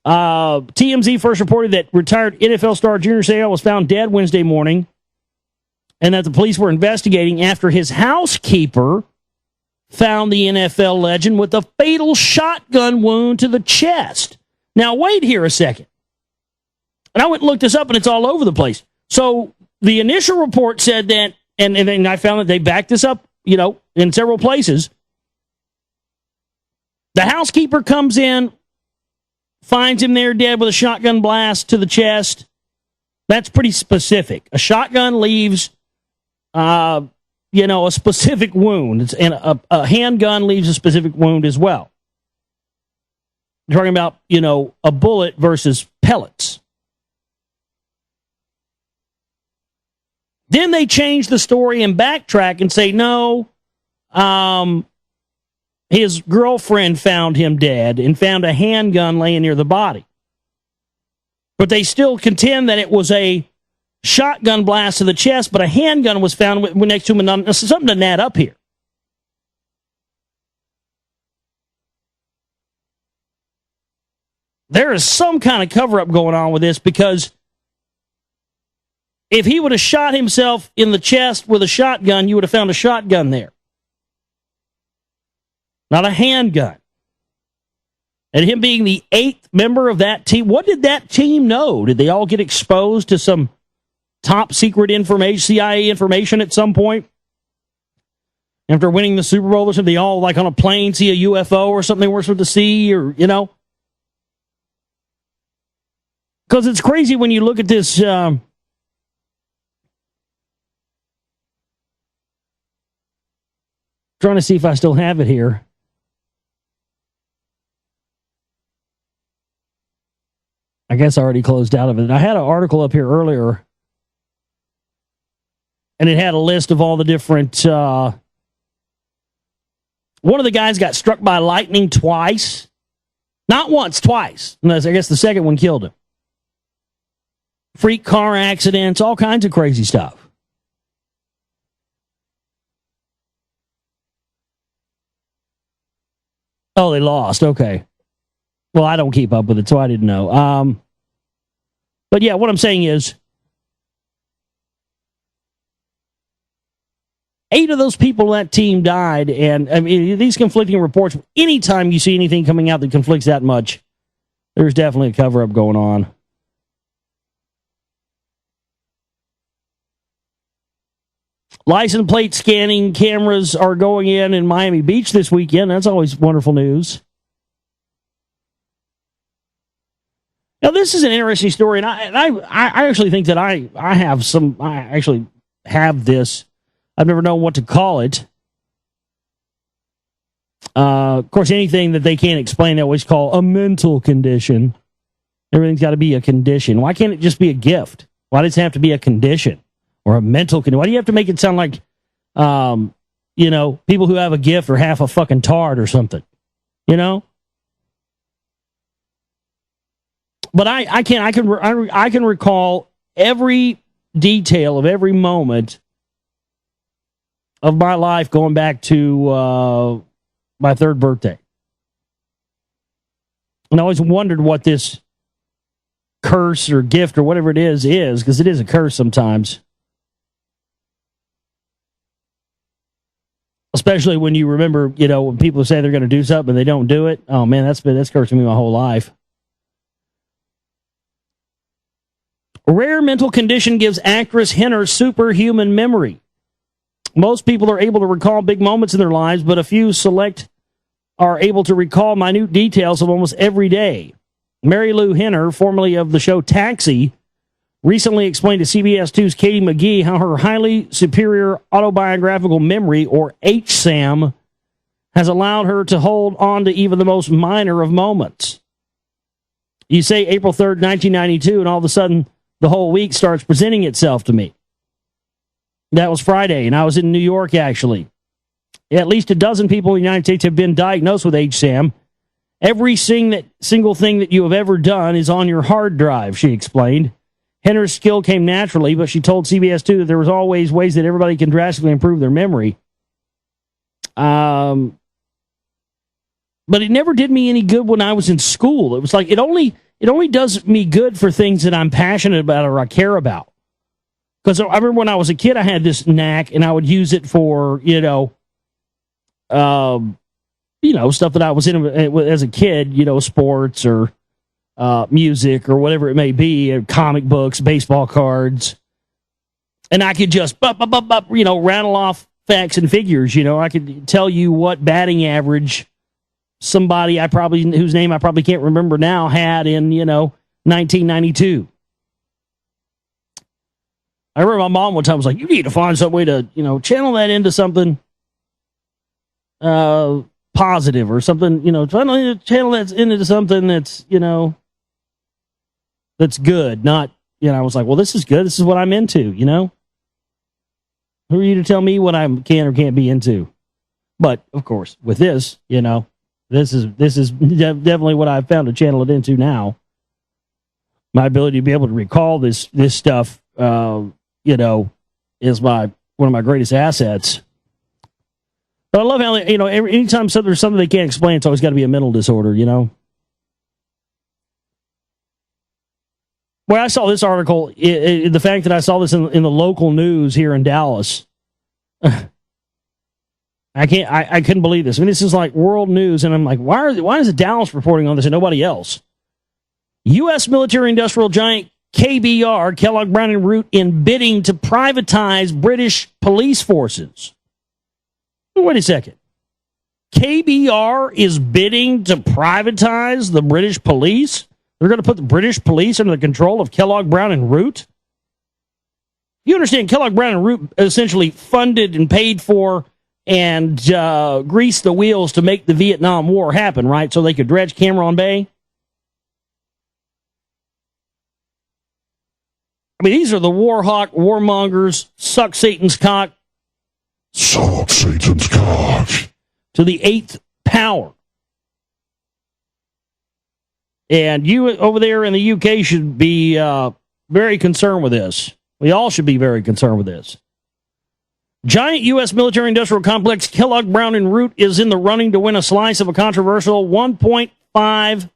TMZ first reported that retired NFL star Junior Seau was found dead Wednesday morning, and that the police were investigating after his housekeeper found the NFL legend with a fatal shotgun wound to the chest. Now, wait here a second. And I went and looked this up, and it's all over the place. So the initial report said that, and then I found that they backed this up, in several places. The housekeeper comes in, finds him there dead with a shotgun blast to the chest. That's pretty specific. A shotgun leaves, a specific wound. And a handgun leaves a specific wound as well. You're talking about, a bullet versus pellets. Then they change the story and backtrack and say, no, his girlfriend found him dead and found a handgun laying near the body. But they still contend that it was a shotgun blast to the chest, but a handgun was found next to him. And something doesn't add up here. There is some kind of cover-up going on with this, because if he would have shot himself in the chest with a shotgun, you would have found a shotgun there, not a handgun. And him being the 8th member of that team, what did that team know? Did they all get exposed to some top secret information, CIA information at some point? After winning the Super Bowl or something, they all, like on a plane, see a UFO or something they were supposed to see, or, Because it's crazy when you look at this... trying to see if I still have it here. I guess I already closed out of it. I had an article up here earlier, and it had a list of all the different... one of the guys got struck by lightning twice. Not once, twice. And I guess the second one killed him. Freak car accidents, all kinds of crazy stuff. Oh, they lost. Okay. Well, I don't keep up with it, so I didn't know. But yeah, what I'm saying is, 8 of those people on that team died, and I mean, these conflicting reports, anytime you see anything coming out that conflicts that much, there's definitely a cover-up going on. License plate scanning cameras are going in Miami Beach this weekend. That's always wonderful news. Now, this is an interesting story, and I actually think that I actually have this. I've never known what to call it. Of course, anything that they can't explain, they always call a mental condition. Everything's got to be a condition. Why can't it just be a gift? Why does it have to be a condition? Or a mental condition? Why do you have to make it sound like, people who have a gift are half a fucking tard or something? But I can recall every detail of every moment of my life going back to my 3rd birthday. And I always wondered what this curse or gift or whatever it is, because it is a curse sometimes. Especially when you remember, when people say they're going to do something and they don't do it. Oh, man, that's cursing me my whole life. A rare mental condition gives actress Henner superhuman memory. Most people are able to recall big moments in their lives, but a few select are able to recall minute details of almost every day. Mary Lou Henner, formerly of the show Taxi, recently explained to CBS 2's Katie McGee how her highly superior autobiographical memory, or HSAM, has allowed her to hold on to even the most minor of moments. You say April 3rd, 1992, and all of a sudden the whole week starts presenting itself to me. That was Friday, and I was in New York, actually. At least a dozen people in the United States have been diagnosed with HSAM. Every single thing that you have ever done is on your hard drive, she explained. Henner's skill came naturally, but she told CBS 2 that there was always ways that everybody can drastically improve their memory. But it never did me any good when I was in school. It was like it only does me good for things that I'm passionate about or I care about. Because I remember when I was a kid, I had this knack, and I would use it for stuff that I was in as a kid, sports or music or whatever it may be, comic books, baseball cards, and I could just rattle off facts and figures. I could tell you what batting average somebody whose name I probably can't remember now had in 1992. I remember my mom one time was like, "You need to find some way to channel that into something positive or something. Trying to channel that into something that's that's good. Not I was like, well, this is good. This is what I'm into. Who are you to tell me what I can or can't be into? But of course, with this, this is definitely what I've found to channel it into now. My ability to be able to recall this stuff, is one of my greatest assets. But I love how anytime there's something they can't explain, it's always got to be a mental disorder. Where I saw this article, the fact that I saw this in the local news here in Dallas, I couldn't believe this. I mean, this is like world news, and I'm like, why is it Dallas reporting on this and nobody else? U.S. military industrial giant KBR, Kellogg Brown and Root, in bidding to privatize British police forces. Wait a second. KBR is bidding to privatize the British police? They're going to put the British police under the control of Kellogg Brown and Root? You understand, Kellogg Brown and Root essentially funded and paid for and greased the wheels to make the Vietnam War happen, right? So they could dredge Cameron Bay? I mean, these are the war hawk, warmongers, suck Satan's cock. Suck Satan's cock. To the 8th power. And you over there in the UK should be very concerned with this. We all should be very concerned with this. Giant U.S. military-industrial complex Kellogg Brown and Root is in the running to win a slice of a controversial £1.5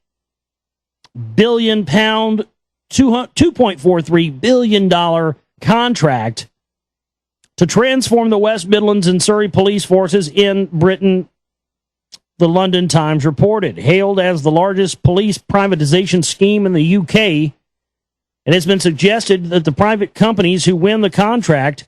billion, $2.43 billion contract to transform the West Midlands and Surrey police forces in Britain, the London Times reported. Hailed as the largest police privatization scheme in the UK, it has been suggested that the private companies who win the contract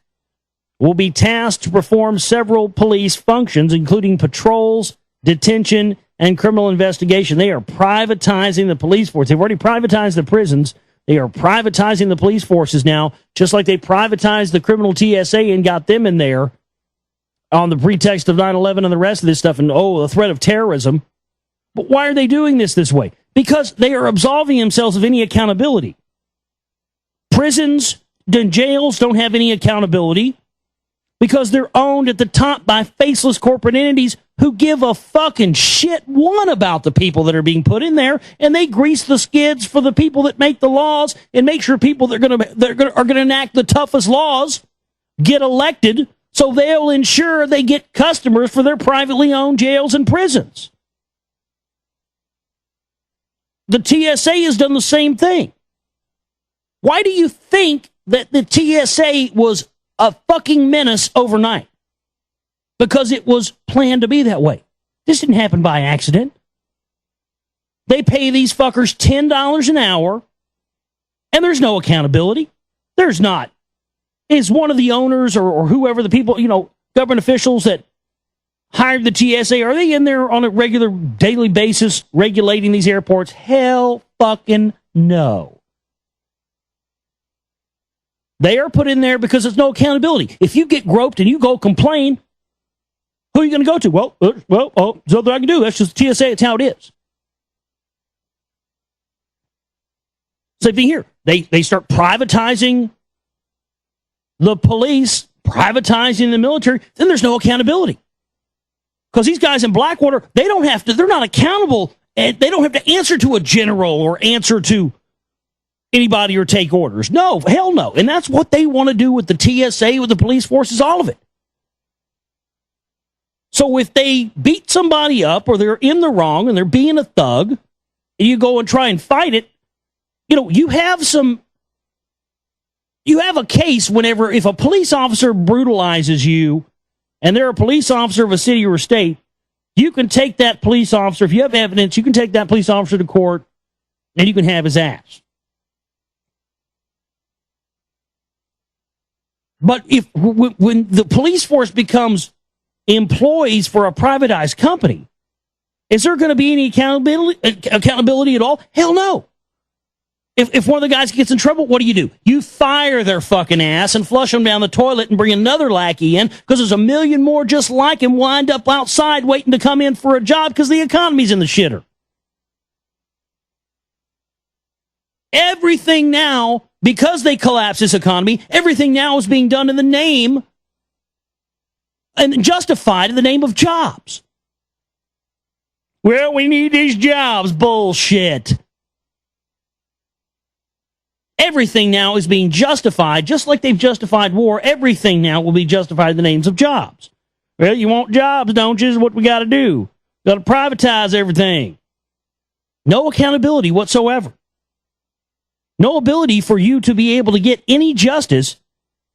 will be tasked to perform several police functions, including patrols, detention, and criminal investigation. They are privatizing the police force. They've already privatized the prisons. They are privatizing the police forces now, just like they privatized the criminal TSA and got them in there on the pretext of 9/11 and the rest of this stuff and, the threat of terrorism. But why are they doing this way? Because they are absolving themselves of any accountability. Prisons and jails don't have any accountability because they're owned at the top by faceless corporate entities who give a fucking shit one about the people that are being put in there, and they grease the skids for the people that make the laws and make sure people that are going to enact the toughest laws get elected, so they'll ensure they get customers for their privately owned jails and prisons. The TSA has done the same thing. Why do you think that the TSA was a fucking menace overnight? Because it was planned to be that way. This didn't happen by accident. They pay these fuckers $10 an hour, and there's no accountability. There's not. Is one of the owners or whoever the people, government officials that hired the TSA, are they in there on a regular daily basis regulating these airports? Hell fucking no. They are put in there because there's no accountability. If you get groped and you go complain, Who are you going to go to? There's nothing I can do. That's just TSA. It's how it is. Same thing here. They start privatizing the police, privatizing the military. Then there's no accountability. Because these guys in Blackwater, they're not accountable, and they don't have to answer to a general or answer to anybody or take orders. No, hell no. And that's what they want to do with the TSA, with the police forces, all of it. So if they beat somebody up or they're in the wrong and they're being a thug, and you go and try and fight it, you have a case whenever, if a police officer brutalizes you and they're a police officer of a city or a state, you can take that police officer, if you have evidence, you can take that police officer to court and you can have his ass. But when the police force becomes employees for a privatized company, is there going to be any accountability at all? Hell no. If one of the guys gets in trouble, what do? You fire their fucking ass and flush them down the toilet and bring another lackey in, because there's a million more just like him wind up outside waiting to come in for a job because the economy's in the shitter. Everything now, because they collapse this economy, everything now is being done in the name and justified in the name of jobs. Well, we need these jobs. Bullshit. Everything now is being justified, just like they've justified war. Everything now will be justified in the names of jobs. Well, you want jobs, don't you? Is what we got to do. Got to privatize everything. No accountability whatsoever. No ability for you to be able to get any justice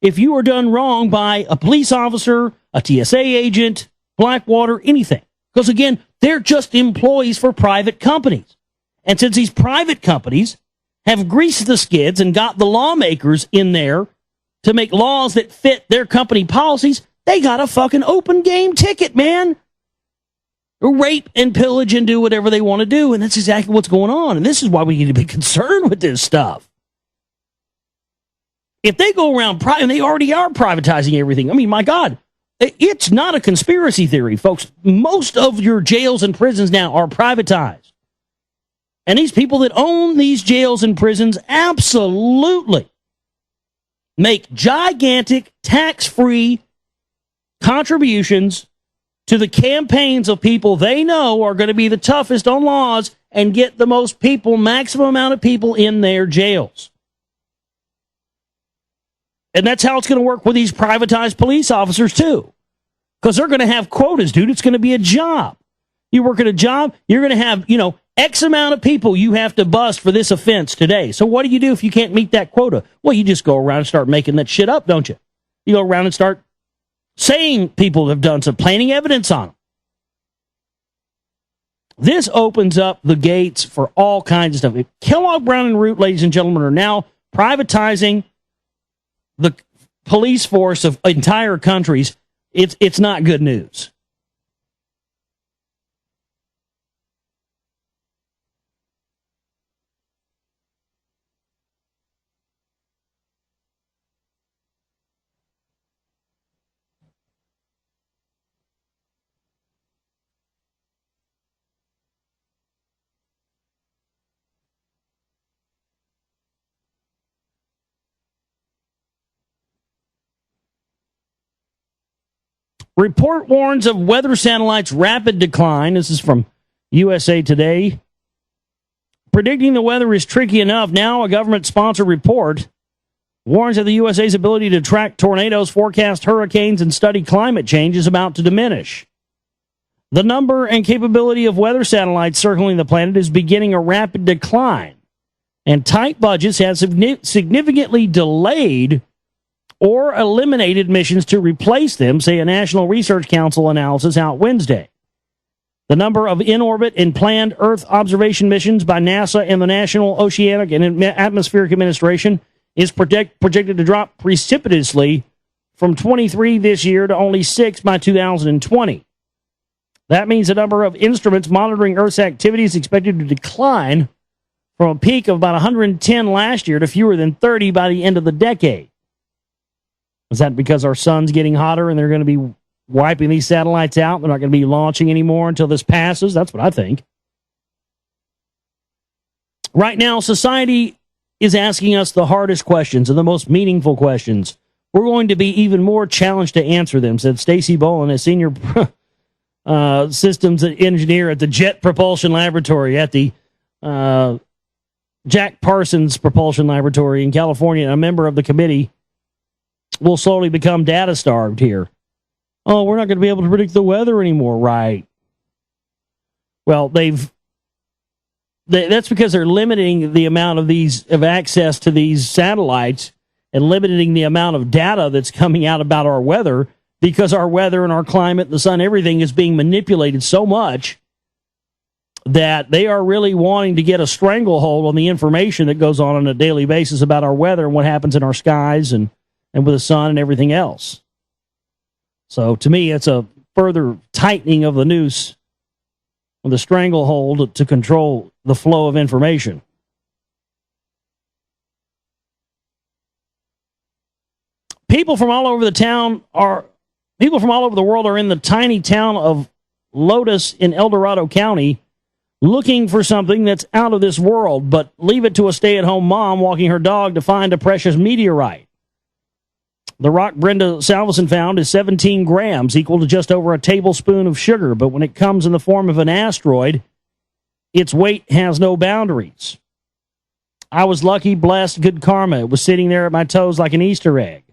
if you are done wrong by a police officer, a TSA agent, Blackwater, anything. Because again, they're just employees for private companies. And since these private companies have greased the skids and got the lawmakers in there to make laws that fit their company policies, they got a fucking open game ticket, man. Rape and pillage and do whatever they want to do, and that's exactly what's going on. And this is why we need to be concerned with this stuff. If they go around, and they already are privatizing everything, I mean, my God, it's not a conspiracy theory, folks. Most of your jails and prisons now are privatized. And these people that own these jails and prisons absolutely make gigantic tax-free contributions to the campaigns of people they know are going to be the toughest on laws and get the most people, maximum amount of people in their jails. And that's how it's going to work with these privatized police officers, too. Because they're going to have quotas, dude. It's going to be a job. You work at a job, you're going to have, X amount of people you have to bust for this offense today. So what do you do if you can't meet that quota? Well, you just go around and start making that shit up, don't you? You go around and start saying people have done some, planting evidence on them. This opens up the gates for all kinds of stuff. If Kellogg, Brown, and Root, ladies and gentlemen, are now privatizing the police force of entire countries, it's not good news. Report warns of weather satellites' rapid decline. This is from USA Today. Predicting the weather is tricky enough. Now a government-sponsored report warns that the USA's ability to track tornadoes, forecast hurricanes, and study climate change is about to diminish. The number and capability of weather satellites circling the planet is beginning a rapid decline, and tight budgets have significantly delayed or eliminated missions to replace them, say a National Research Council analysis out Wednesday. The number of in-orbit and planned Earth observation missions by NASA and the National Oceanic and Atmospheric Administration is projected to drop precipitously from 23 this year to only 6 by 2020. That means the number of instruments monitoring Earth's activity is expected to decline from a peak of about 110 last year to fewer than 30 by the end of the decade. Is that because our sun's getting hotter and they're going to be wiping these satellites out. They're not going to be launching anymore until this passes. That's what I think. Right now, society is asking us the hardest questions and the most meaningful questions. We're going to be even more challenged to answer them, said Stacy Bolin, a senior systems engineer at the Jet Propulsion Laboratory at the Jack Parsons Propulsion Laboratory in California. A member of the committee will slowly become data starved here. Oh, we're not going to be able to predict the weather anymore, right? Well, that's because they're limiting the amount of access to these satellites and limiting the amount of data that's coming out about our weather, because our weather and our climate, the sun, everything is being manipulated so much that they are really wanting to get a stranglehold on the information that goes on a daily basis about our weather and what happens in our skies and with the sun and everything else. So to me, it's a further tightening of the noose, of the stranglehold to control the flow of information. People from all over the world are in the tiny town of Lotus in El Dorado County looking for something that's out of this world, but leave it to a stay-at-home mom walking her dog to find a precious meteorite. The rock Brenda Salveson found is 17 grams, equal to just over a tablespoon of sugar, but when it comes in the form of an asteroid, its weight has no boundaries. I was lucky, blessed, good karma. It was sitting there at my toes like an Easter egg.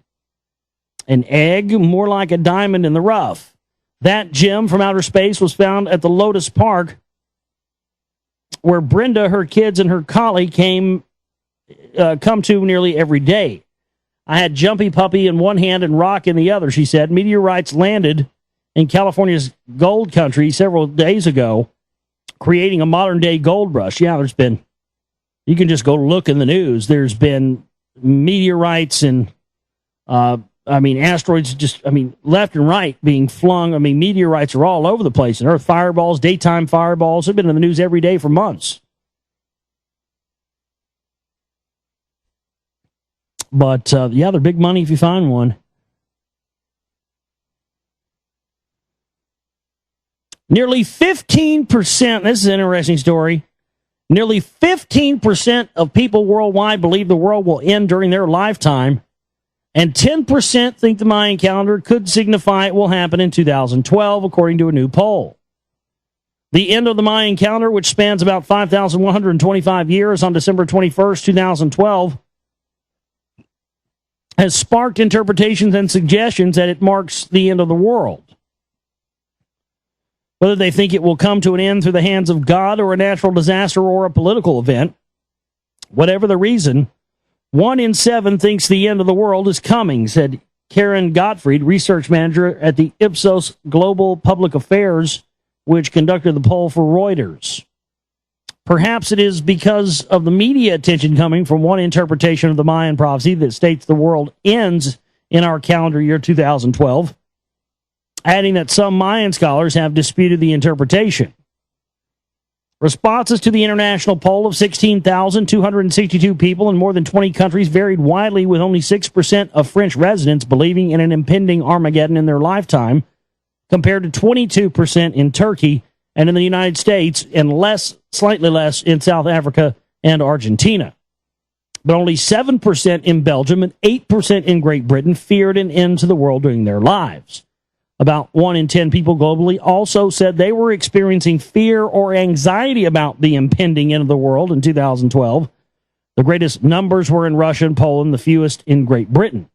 An egg, more like a diamond in the rough. That gem from outer space was found at the Lotus Park, where Brenda, her kids, and her collie come to nearly every day. I had Jumpy Puppy in one hand and Rock in the other, she said. Meteorites landed in California's gold country several days ago, creating a modern-day gold rush. Yeah, you can just go look in the news. There's been meteorites and asteroids left and right being flung. Meteorites are all over the place. And Earth fireballs, daytime fireballs have been in the news every day for months. But, they're big money if you find one. Nearly 15%, this is an interesting story, nearly 15% of people worldwide believe the world will end during their lifetime. And 10% think the Mayan calendar could signify it will happen in 2012, according to a new poll. The end of the Mayan calendar, which spans about 5,125 years on December 21st, 2012, has sparked interpretations and suggestions that it marks the end of the world. Whether they think it will come to an end through the hands of God or a natural disaster or a political event, whatever the reason, 1 in 7 thinks the end of the world is coming, said Karen Gottfried, research manager at the Ipsos Global Public Affairs, which conducted the poll for Reuters. Perhaps it is because of the media attention coming from one interpretation of the Mayan prophecy that states the world ends in our calendar year 2012, adding that some Mayan scholars have disputed the interpretation. Responses to the international poll of 16,262 people in more than 20 countries varied widely, with only 6% of French residents believing in an impending Armageddon in their lifetime, compared to 22% in Turkey and in the United States, and slightly less in South Africa and Argentina. But only 7% in Belgium and 8% in Great Britain feared an end to the world during their lives. About 1 in 10 people globally also said they were experiencing fear or anxiety about the impending end of the world in 2012. The greatest numbers were in Russia and Poland, the fewest in Great Britain.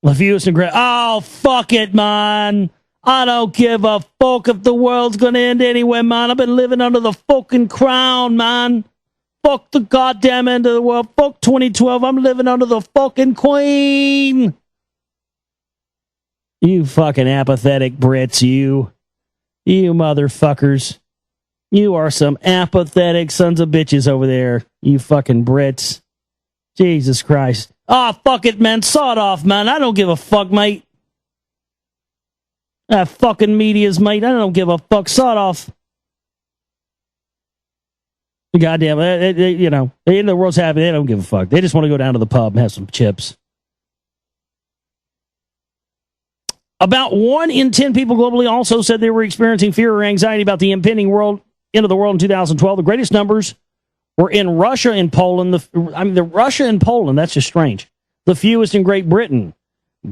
Oh, fuck it, man. I don't give a fuck if the world's going to end anyway, man. I've been living under the fucking crown, man. Fuck the goddamn end of the world. Fuck 2012. I'm living under the fucking queen. You fucking apathetic Brits, you. You motherfuckers. You are some apathetic sons of bitches over there, you fucking Brits. Jesus Christ. Oh, fuck it, man. Saw it off, man. I don't give a fuck, mate. That fucking media's, mate. I don't give a fuck. Saw it off. Goddamn, the end of the world's happening. They don't give a fuck. They just want to go down to the pub and have some chips. About 1 in 10 people globally also said they were experiencing fear or anxiety about the impending end of the world in 2012. The greatest numbers were in Russia and Poland. The Russia and Poland, that's just strange. The fewest in Great Britain.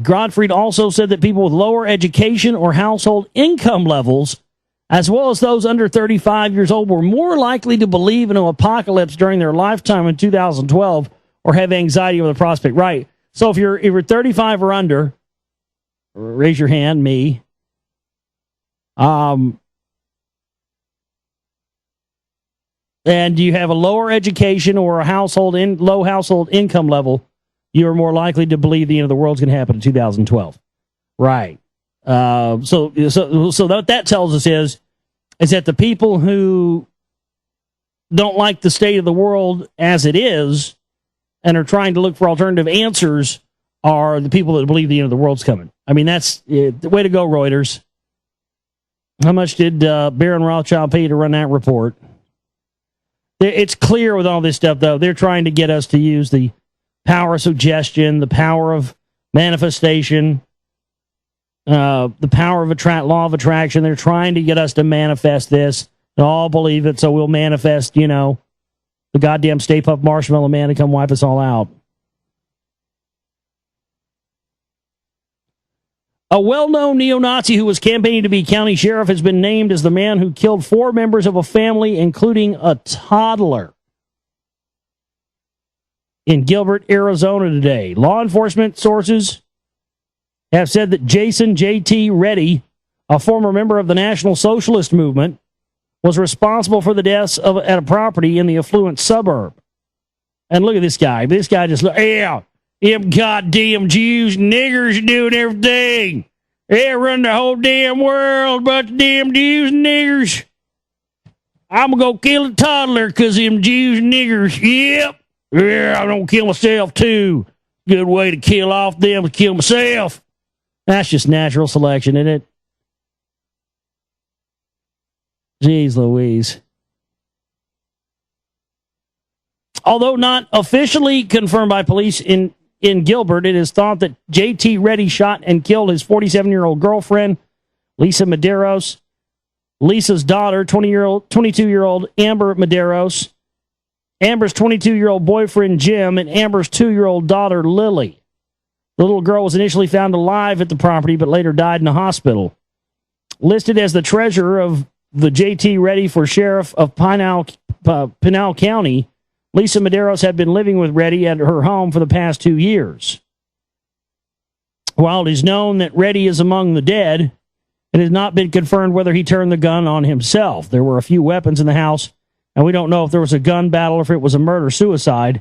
Godfried also said that people with lower education or household income levels, as well as those under 35 years old, were more likely to believe in an apocalypse during their lifetime in 2012 or have anxiety over the prospect. Right. So if you're 35 or under, raise your hand, me. And you have a lower education or a low household income level, you're more likely to believe the end of the world's going to happen in 2012. Right. So what that tells us is that the people who don't like the state of the world as it is and are trying to look for alternative answers are the people that believe the end of the world's coming. I mean, that's the way to go, Reuters. How much did Baron Rothschild pay you to run that report? It's clear with all this stuff, though. They're trying to get us to use the power of suggestion, the power of manifestation, the power of law of attraction. They're trying to get us to manifest this. They all believe it, so we'll manifest, the goddamn Stay Puft Marshmallow Man to come wipe us all out. A well-known neo-Nazi who was campaigning to be county sheriff has been named as the man who killed 4 members of a family, including a toddler, in Gilbert, Arizona today. Law enforcement sources have said that Jason J.T. Reddy, a former member of the National Socialist Movement, was responsible for the deaths at a property in the affluent suburb. And look at this guy. This guy just, them goddamn Jews, niggers doing everything. They run the whole damn world, but the damn Jews and niggers. I'm going to go kill a toddler because them Jews and niggers. Yep. Yeah, I'm going to kill myself too. Good way to kill off them is kill myself. That's just natural selection, isn't it? Jeez Louise. Although not officially confirmed by police in Gilbert, it is thought that J.T. Reddy shot and killed his 47-year-old girlfriend, Lisa Medeiros, Lisa's daughter, 22-year-old Amber Medeiros, Amber's 22-year-old boyfriend, Jim, and Amber's 2-year-old daughter, Lily. The little girl was initially found alive at the property, but later died in a hospital. Listed as the treasurer of the J.T. Reddy for sheriff of Pinal County, Lisa Medeiros had been living with Reddy at her home for the past 2 years. While it is known that Reddy is among the dead, it has not been confirmed whether he turned the gun on himself. There were a few weapons in the house, and we don't know if there was a gun battle or if it was a murder-suicide.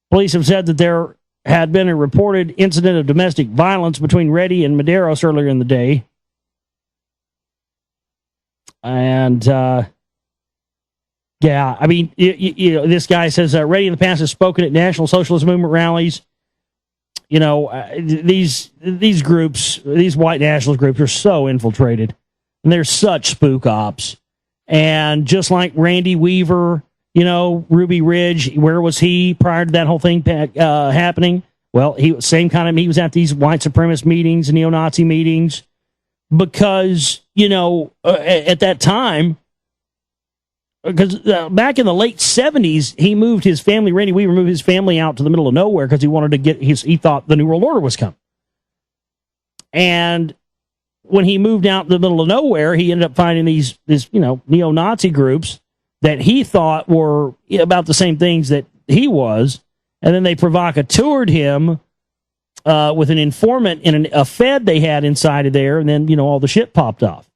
Police have said that there had been a reported incident of domestic violence between Reddy and Medeiros earlier in the day. And, yeah, I mean, this guy says Reddy in the past has spoken at National Socialist Movement rallies. These groups, these white nationalist groups are so infiltrated. And they're such spook ops. And just like Randy Weaver, Ruby Ridge, where was he prior to that whole thing happening? Well, he was at these white supremacist meetings, neo-Nazi meetings, because, at that time, because back in the late 70s, Randy Weaver moved his family out to the middle of nowhere because he wanted to he thought the New World Order was coming. And when he moved out in the middle of nowhere, he ended up finding these neo-Nazi groups that he thought were about the same things that he was. And then they provocateured him with an informant in a Fed they had inside of there. And then, all the shit popped off.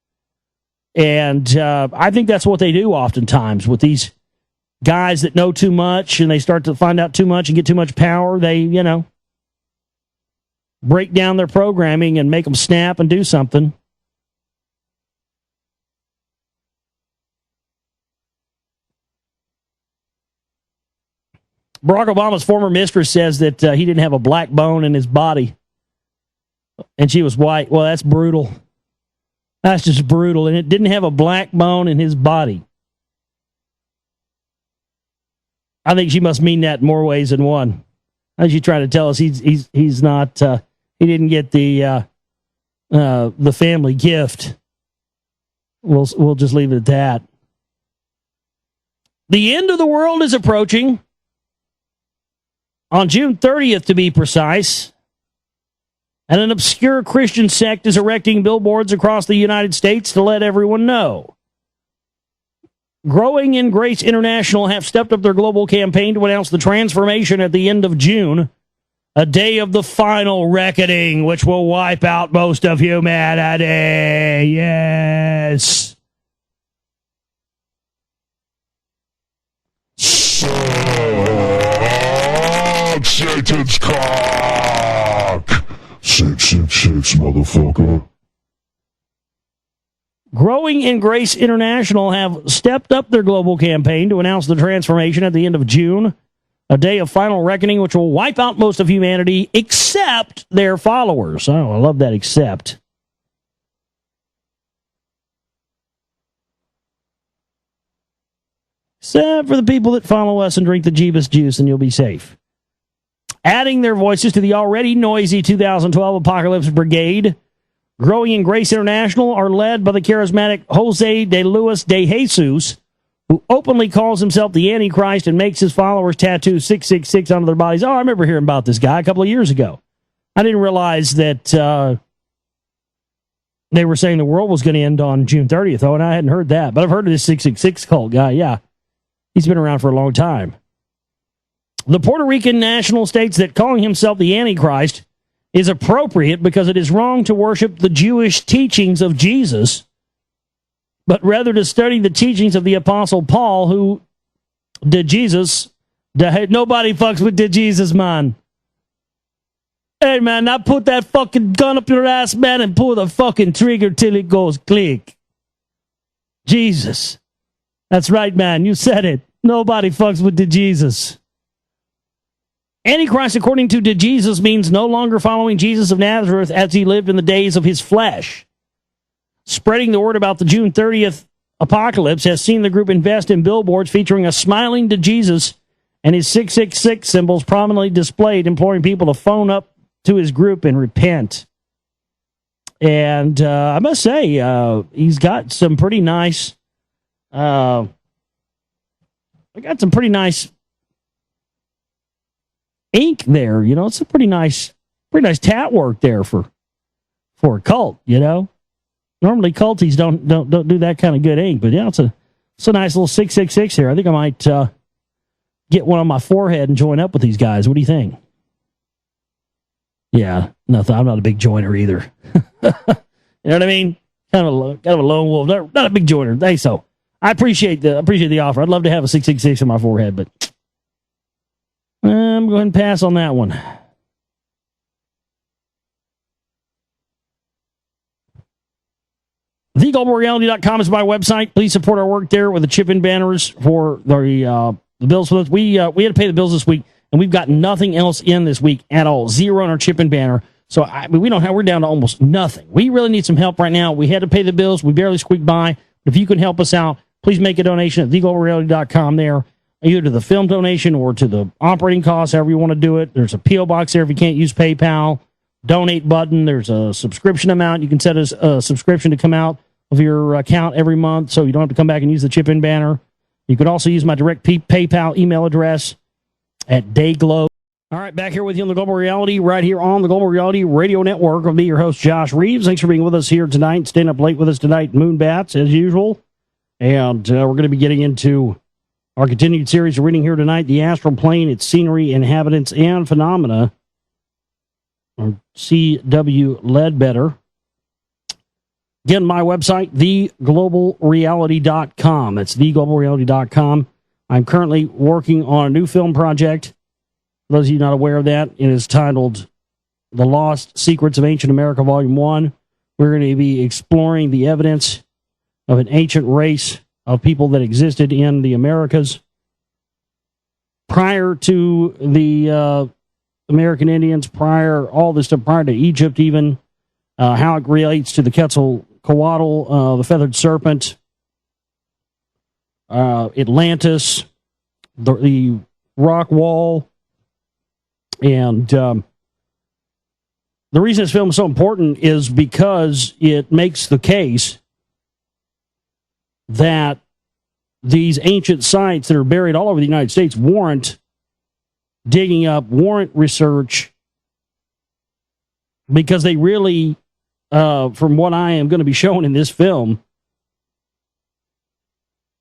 And I think that's what they do oftentimes with these guys that know too much and they start to find out too much and get too much power. They, break down their programming and make them snap and do something. Barack Obama's former mistress says that he didn't have a black bone in his body and she was white. Well, that's brutal. That's just brutal. And it didn't have a black bone in his body. I think she must mean that in more ways than one. I think she's trying to tell us he's not, he didn't get the the family gift. We'll just leave it at that. The end of the world is approaching. On June 30th, to be precise. And an obscure Christian sect is erecting billboards across the United States to let everyone know. Growing in Grace International have stepped up their global campaign to announce the transformation at the end of June, a day of the final reckoning, which will wipe out most of humanity. Yes. Suck Satan's cock! 666, motherfucker. Growing in Grace International have stepped up their global campaign to announce the transformation at the end of June, a day of final reckoning which will wipe out most of humanity except their followers. Oh, I love that except. Except for the people that follow us and drink the Jeebus juice, and you'll be safe. Adding their voices to the already noisy 2012 Apocalypse Brigade, Growing in Grace International are led by the charismatic Jose de Luis de Jesus, who openly calls himself the Antichrist and makes his followers tattoo 666 onto their bodies. Oh, I remember hearing about this guy a couple of years ago. I didn't realize that they were saying the world was going to end on June 30th. Oh, and I hadn't heard that. But I've heard of this 666 cult guy. Yeah, he's been around for a long time. The Puerto Rican national states that calling himself the Antichrist is appropriate because it is wrong to worship the Jewish teachings of Jesus, but rather to study the teachings of the Apostle Paul, who did Jesus. Nobody fucks with the Jesus, man. Hey, man, now put that fucking gun up your ass, man, and pull the fucking trigger till it goes click. Jesus. That's right, man. You said it. Nobody fucks with the Jesus. Antichrist, according to DeJesus, means no longer following Jesus of Nazareth as he lived in the days of his flesh. Spreading the word about the June 30th apocalypse has seen the group invest in billboards featuring a smiling DeJesus and his 666 symbols prominently displayed, imploring people to phone up to his group and repent. And I must say, he's got some pretty nice... I got some pretty nice ink there, you know. It's a pretty nice tat work there for a cult, you know. Normally culties don't do that kind of good ink, but yeah, it's a nice little 666 here. I think I might get one on my forehead and join up with these guys. What do you think? Yeah, nothing. I'm not a big joiner either. You know what I mean? Kind of a lone wolf. Not a big joiner. Thanks, so. I appreciate the offer. I'd love to have a 666 on my forehead, but I'm going to pass on that one. TheGlobalReality.com is my website. Please support our work there with the chip-in banners for the bills for this. We had to pay the bills this week, and we've got nothing else in this week at all. Zero on our chip-in banner. So we're down to almost nothing. We really need some help right now. We had to pay the bills. We barely squeaked by. If you can help us out, please make a donation at TheGlobalReality.com there, either to the film donation or to the operating costs, however you want to do it. There's a P.O. box there if you can't use PayPal. Donate button. There's a subscription amount. You can set a subscription to come out of your account every month so you don't have to come back and use the chip-in banner. You could also use my direct PayPal email address at Dayglow. All right, back here with you on the Global Reality, right here on the Global Reality Radio Network. I'll be your host, Josh Reeves. Thanks for being with us here tonight. Staying up late with us tonight, Moonbats, as usual. And we're going to be getting into our continued series of reading here tonight, The Astral Plane, Its Scenery, Inhabitants, and Phenomena, or C.W. Ledbetter. Again, my website, theglobalreality.com. That's theglobalreality.com. I'm currently working on a new film project. For those of you not aware of that, it is titled The Lost Secrets of Ancient America, Volume 1. We're going to be exploring the evidence of an ancient race of people that existed in the Americas prior to the American Indians, all this stuff prior to Egypt even, how it relates to the Quetzalcoatl, the feathered serpent, Atlantis, the rock wall, and the reason this film is so important is because it makes the case that these ancient sites that are buried all over the United States warrant digging up, warrant research, because they really, from what I am going to be showing in this film,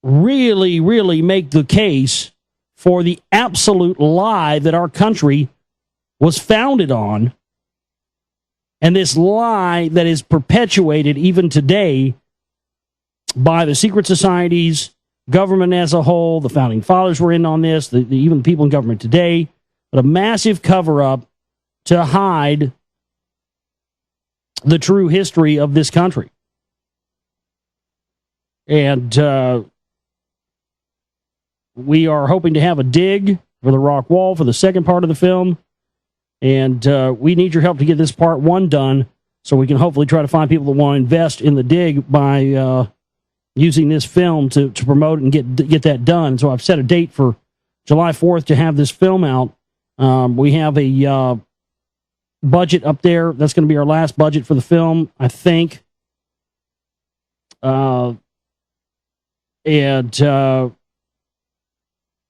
really, really make the case for the absolute lie that our country was founded on, and this lie that is perpetuated even today by the secret societies, government as a whole. The founding fathers were in on this, even the people in government today, but a massive cover-up to hide the true history of this country. And we are hoping to have a dig for the rock wall for the second part of the film. And we need your help to get this part one done so we can hopefully try to find people that want to invest in the dig by using this film to promote it and get that done. So I've set a date for July 4th to have this film out. We have a budget up there. That's going to be our last budget for the film, I think. And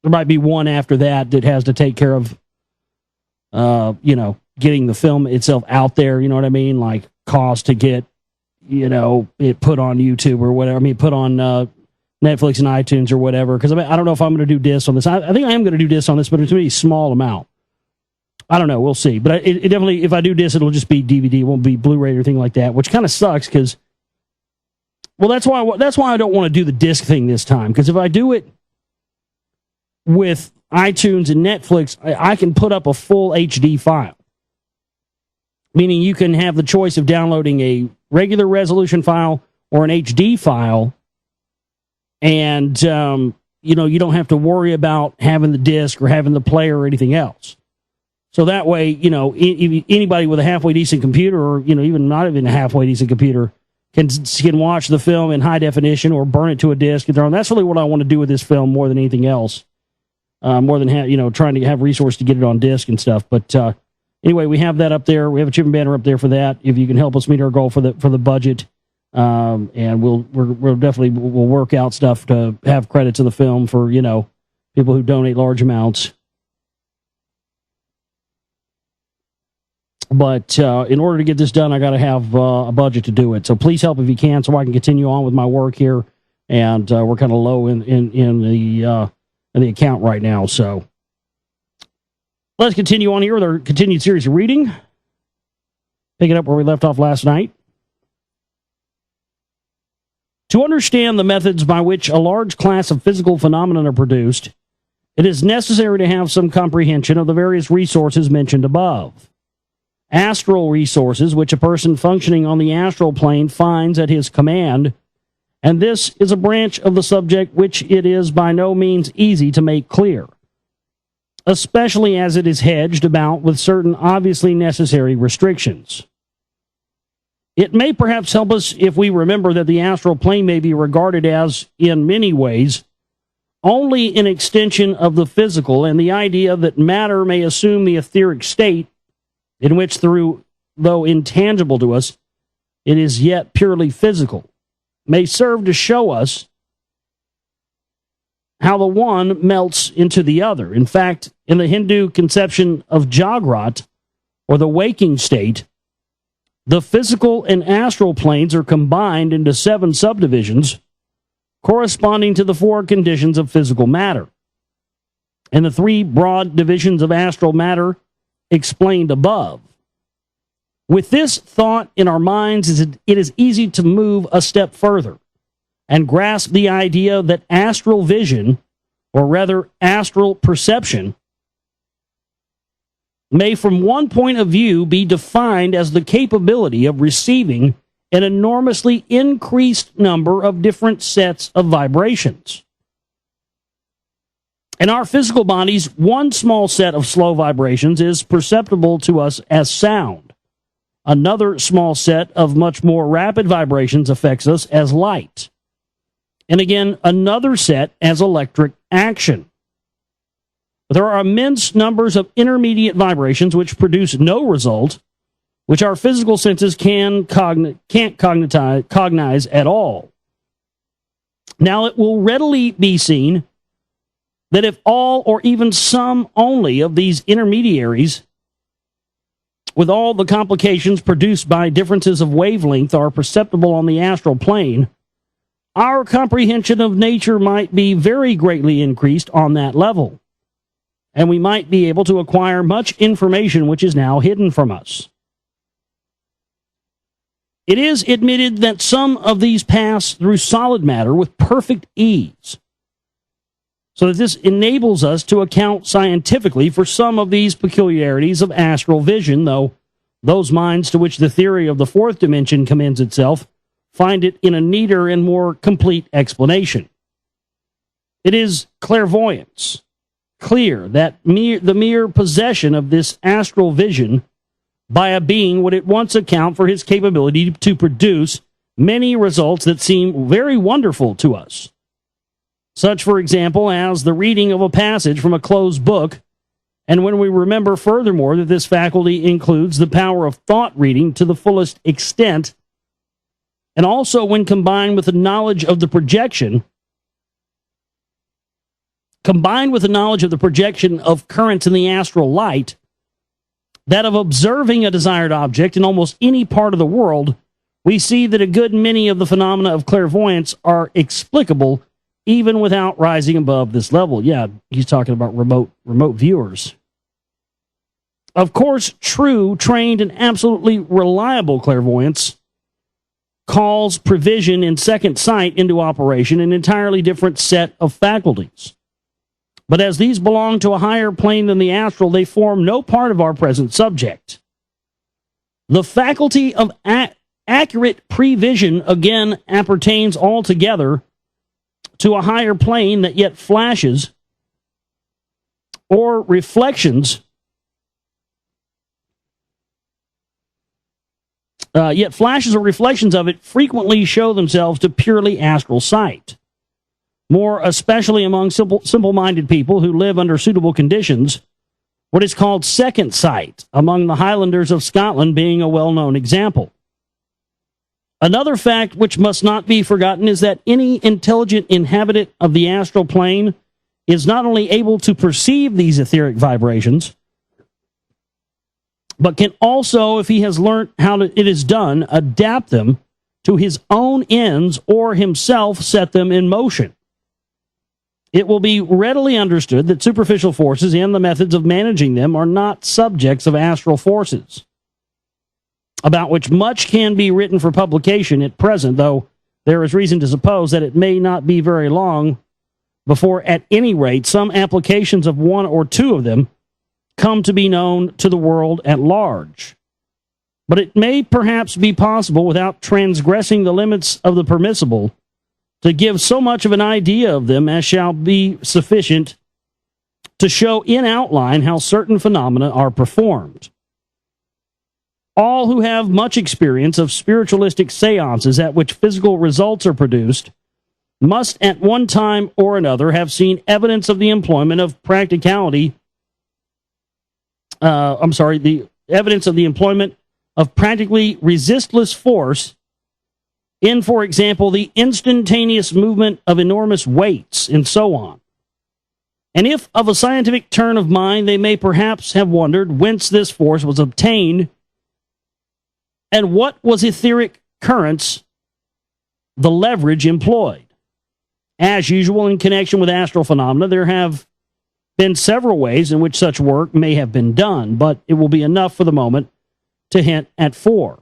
there might be one after that has to take care of, getting the film itself out there. You know what I mean? Like cost to get, it put on YouTube or whatever. I mean, put on Netflix and iTunes or whatever. Because I don't know if I'm going to do discs on this. I think I am going to do discs on this, but it's going to be a small amount. I don't know. We'll see. But it definitely, if I do discs, it'll just be DVD. It won't be Blu-ray or anything like that, which kind of sucks because, well, that's why I don't want to do the disc thing this time. Because if I do it with iTunes and Netflix, I can put up a full HD file. Meaning you can have the choice of downloading a regular resolution file or an HD file. And, you don't have to worry about having the disc or having the player or anything else. So that way, anybody with a halfway decent computer or, even not even a halfway decent computer can watch the film in high definition or burn it to a disc. And that's really what I want to do with this film more than anything else. More than trying to have resources to get it on disc and stuff. But anyway, we have that up there. We have a chipping banner up there for that. If you can help us meet our goal for the budget, and we'll definitely work out stuff to have credits of the film for people who donate large amounts. But in order to get this done, I got to have a budget to do it. So please help if you can, so I can continue on with my work here. And we're kind of low in the account right now. So let's continue on here with our continued series of reading. Picking up where we left off last night. To understand the methods by which a large class of physical phenomena are produced, it is necessary to have some comprehension of the various resources mentioned above. Astral resources, which a person functioning on the astral plane finds at his command, and this is a branch of the subject which it is by no means easy to make clear, especially as it is hedged about with certain obviously necessary restrictions. It may perhaps help us if we remember that the astral plane may be regarded as, in many ways, only an extension of the physical, and the idea that matter may assume the etheric state in which, though intangible to us, it is yet purely physical, may serve to show us how the one melts into the other. In fact, in the Hindu conception of Jagrat, or the waking state, the physical and astral planes are combined into 7 subdivisions corresponding to the 4 conditions of physical matter. And the 3 broad divisions of astral matter explained above. With this thought in our minds, it is easy to move a step further and grasp the idea that astral vision, or rather astral perception, may from one point of view be defined as the capability of receiving an enormously increased number of different sets of vibrations. In our physical bodies, one small set of slow vibrations is perceptible to us as sound. Another small set of much more rapid vibrations affects us as light. And again, another set as electric action. There are immense numbers of intermediate vibrations which produce no result, which our physical senses can't cognize at all. Now, it will readily be seen that if all or even some only of these intermediaries, with all the complications produced by differences of wavelength, are perceptible on the astral plane, our comprehension of nature might be very greatly increased on that level, and we might be able to acquire much information which is now hidden from us. It is admitted that some of these pass through solid matter with perfect ease, so that this enables us to account scientifically for some of these peculiarities of astral vision, though those minds to which the theory of the fourth dimension commends itself find it in a neater and more complete explanation. It is clairvoyance, clear that the mere possession of this astral vision by a being would at once account for his capability to produce many results that seem very wonderful to us. Such, for example, as the reading of a passage from a closed book, and when we remember furthermore that this faculty includes the power of thought reading to the fullest extent, and also when combined with the knowledge of the projection, of currents in the astral light, that of observing a desired object in almost any part of the world, we see that a good many of the phenomena of clairvoyance are explicable even without rising above this level. Yeah, he's talking about remote viewers. Of course, true, trained, and absolutely reliable clairvoyance calls prevision and second sight into operation, an entirely different set of faculties. But as these belong to a higher plane than the astral, they form no part of our present subject. The faculty of accurate prevision, again, appertains altogether to a higher plane that yet flashes or reflections flashes or reflections of it frequently show themselves to purely astral sight. More especially among simple-minded people who live under suitable conditions, what is called second sight, among the Highlanders of Scotland being a well-known example. Another fact which must not be forgotten is that any intelligent inhabitant of the astral plane is not only able to perceive these etheric vibrations, but can also, if he has learnt how it is done, adapt them to his own ends or himself set them in motion. It will be readily understood that superficial forces and the methods of managing them are not subjects of astral forces, about which much can be written for publication at present, though there is reason to suppose that it may not be very long before, at any rate, some applications of one or two of them come to be known to the world at large. But it may perhaps be possible, without transgressing the limits of the permissible, to give so much of an idea of them as shall be sufficient to show in outline how certain phenomena are performed. All who have much experience of spiritualistic seances at which physical results are produced must at one time or another have seen evidence of the employment of the evidence of the employment of practically resistless force in, for example, the instantaneous movement of enormous weights, and so on. And if of a scientific turn of mind, they may perhaps have wondered whence this force was obtained, and what was etheric currents the leverage employed. As usual, in connection with astral phenomena, there have been several ways in which such work may have been done, but it will be enough for the moment to hint at four.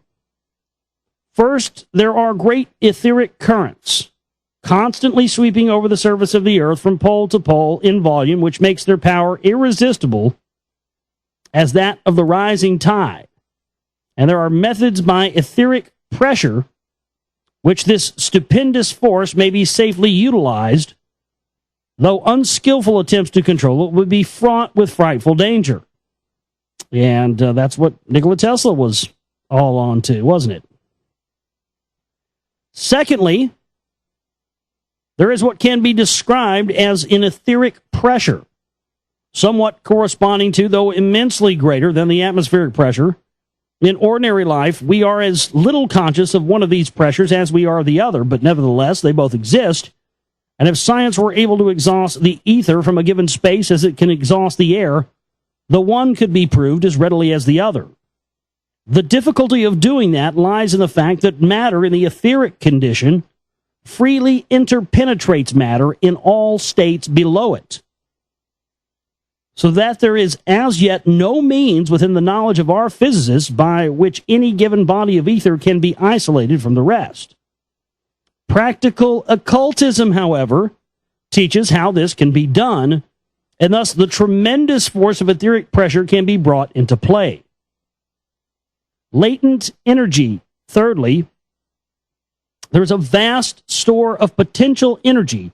First, there are great etheric currents constantly sweeping over the surface of the earth from pole to pole in volume, which makes their power irresistible as that of the rising tide. And there are methods by etheric pressure which this stupendous force may be safely utilized, though unskillful attempts to control it would be fraught with frightful danger. And that's what Nikola Tesla was all on to, wasn't it? Secondly, there is what can be described as an etheric pressure, somewhat corresponding to, though immensely greater than the atmospheric pressure, In ordinary life, we are as little conscious of one of these pressures as we are the other, but nevertheless, they both exist. And if science were able to exhaust the ether from a given space as it can exhaust the air, the one could be proved as readily as the other. The difficulty of doing that lies in the fact that matter in the etheric condition freely interpenetrates matter in all states below it, so that there is as yet no means within the knowledge of our physicists by which any given body of ether can be isolated from the rest. Practical occultism, however, teaches how this can be done, and thus the tremendous force of etheric pressure can be brought into play. Latent energy, thirdly, there is a vast store of potential energy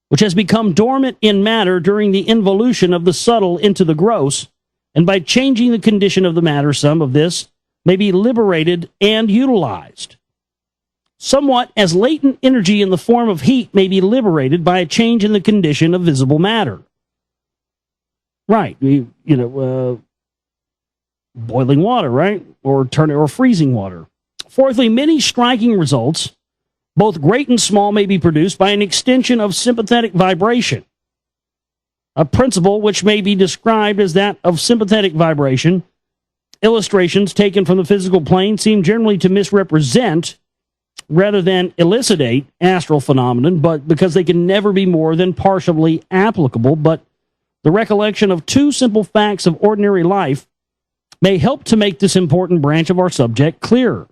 which has become dormant in matter during the involution of the subtle into the gross, and by changing the condition of the matter, some of this may be liberated and utilized. Somewhat as latent energy in the form of heat may be liberated by a change in the condition of visible matter. Right, boiling water, right? Or freezing water. Fourthly, many striking results, both great and small, may be produced by an extension of sympathetic vibration, a principle which may be described as that of sympathetic vibration. Illustrations taken from the physical plane seem generally to misrepresent rather than elucidate astral phenomenon, but because they can never be more than partially applicable. But the recollection of two simple facts of ordinary life may help to make this important branch of our subject clearer.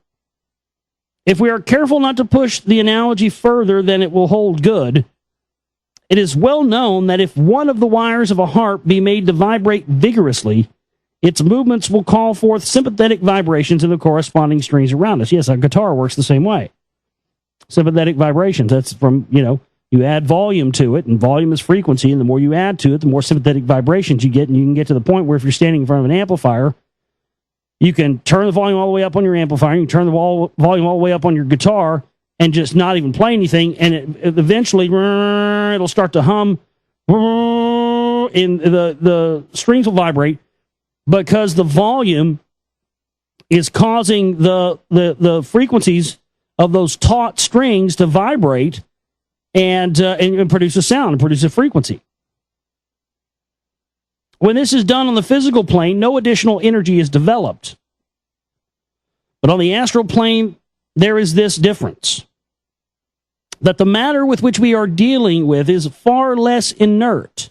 If we are careful not to push the analogy further than it will hold good, it is well known that if one of the wires of a harp be made to vibrate vigorously, its movements will call forth sympathetic vibrations in the corresponding strings around us. Yes, a guitar works the same way. Sympathetic vibrations, that's from, you add volume to it, and volume is frequency, and the more you add to it, the more sympathetic vibrations you get, and you can get to the point where if you're standing in front of an amplifier, you can turn the volume all the way up on your amplifier, you can turn the volume all the way up on your guitar, and just not even play anything, and it eventually, it'll start to hum, and the strings will vibrate, because the volume is causing the frequencies of those taut strings to vibrate and produce a sound, and produce a frequency. When this is done on the physical plane, no additional energy is developed. But on the astral plane, there is this difference, that the matter with which we are dealing with is far less inert.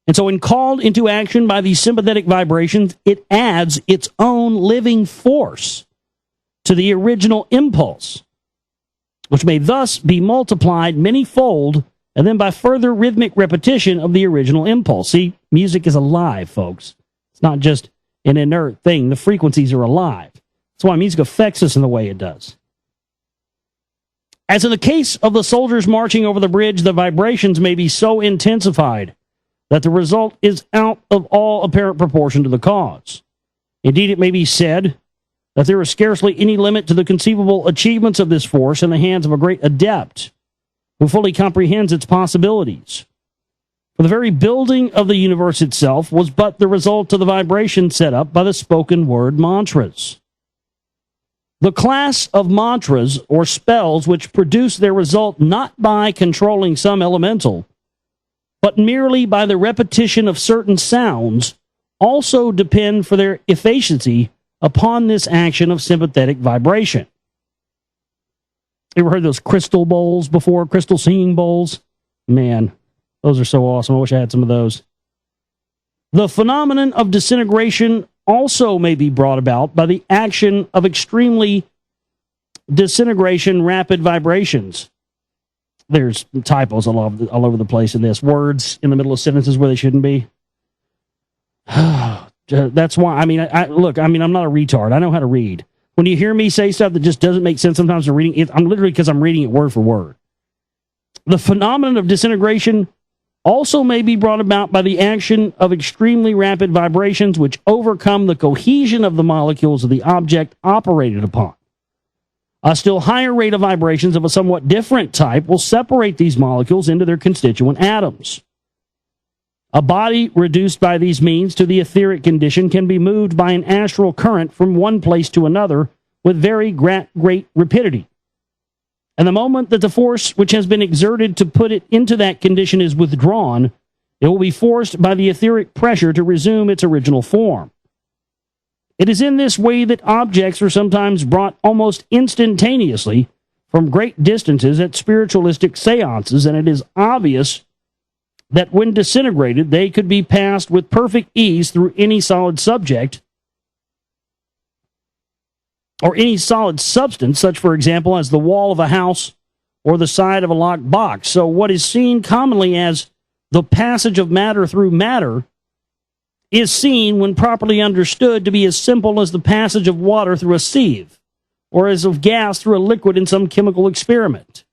And so when called into action by these sympathetic vibrations, it adds its own living force to the original impulse, which may thus be multiplied many-fold, and then by further rhythmic repetition of the original impulse. See, music is alive, folks. It's not just an inert thing. The frequencies are alive. That's why music affects us in the way it does. As in the case of the soldiers marching over the bridge, the vibrations may be so intensified that the result is out of all apparent proportion to the cause. Indeed, it may be said that there is scarcely any limit to the conceivable achievements of this force in the hands of a great adept who fully comprehends its possibilities. For the very building of the universe itself was but the result of the vibration set up by the spoken word mantras. The class of mantras or spells which produce their result not by controlling some elemental, but merely by the repetition of certain sounds, also depend for their efficiency upon this action of sympathetic vibration. You ever heard those crystal bowls before? Crystal singing bowls? Man, those are so awesome. I wish I had some of those. The phenomenon of disintegration also may be brought about by the action of extremely disintegration rapid vibrations. There's typos all over the place in this. Words in the middle of sentences where they shouldn't be. That's why, look, I'm not a retard. I know how to read. When you hear me say stuff that just doesn't make sense sometimes in reading it, I'm literally because I'm reading it word for word. The phenomenon of disintegration also may be brought about by the action of extremely rapid vibrations which overcome the cohesion of the molecules of the object operated upon. A still higher rate of vibrations of a somewhat different type will separate these molecules into their constituent atoms. A body reduced by these means to the etheric condition can be moved by an astral current from one place to another with very great rapidity. And the moment that the force which has been exerted to put it into that condition is withdrawn, it will be forced by the etheric pressure to resume its original form. It is in this way that objects are sometimes brought almost instantaneously from great distances at spiritualistic seances, and it is obvious that when disintegrated, they could be passed with perfect ease through any solid subject or any solid substance, such, for example, as the wall of a house or the side of a locked box. So what is seen commonly as the passage of matter through matter is seen, when properly understood, to be as simple as the passage of water through a sieve, or as of gas through a liquid in some chemical experiment.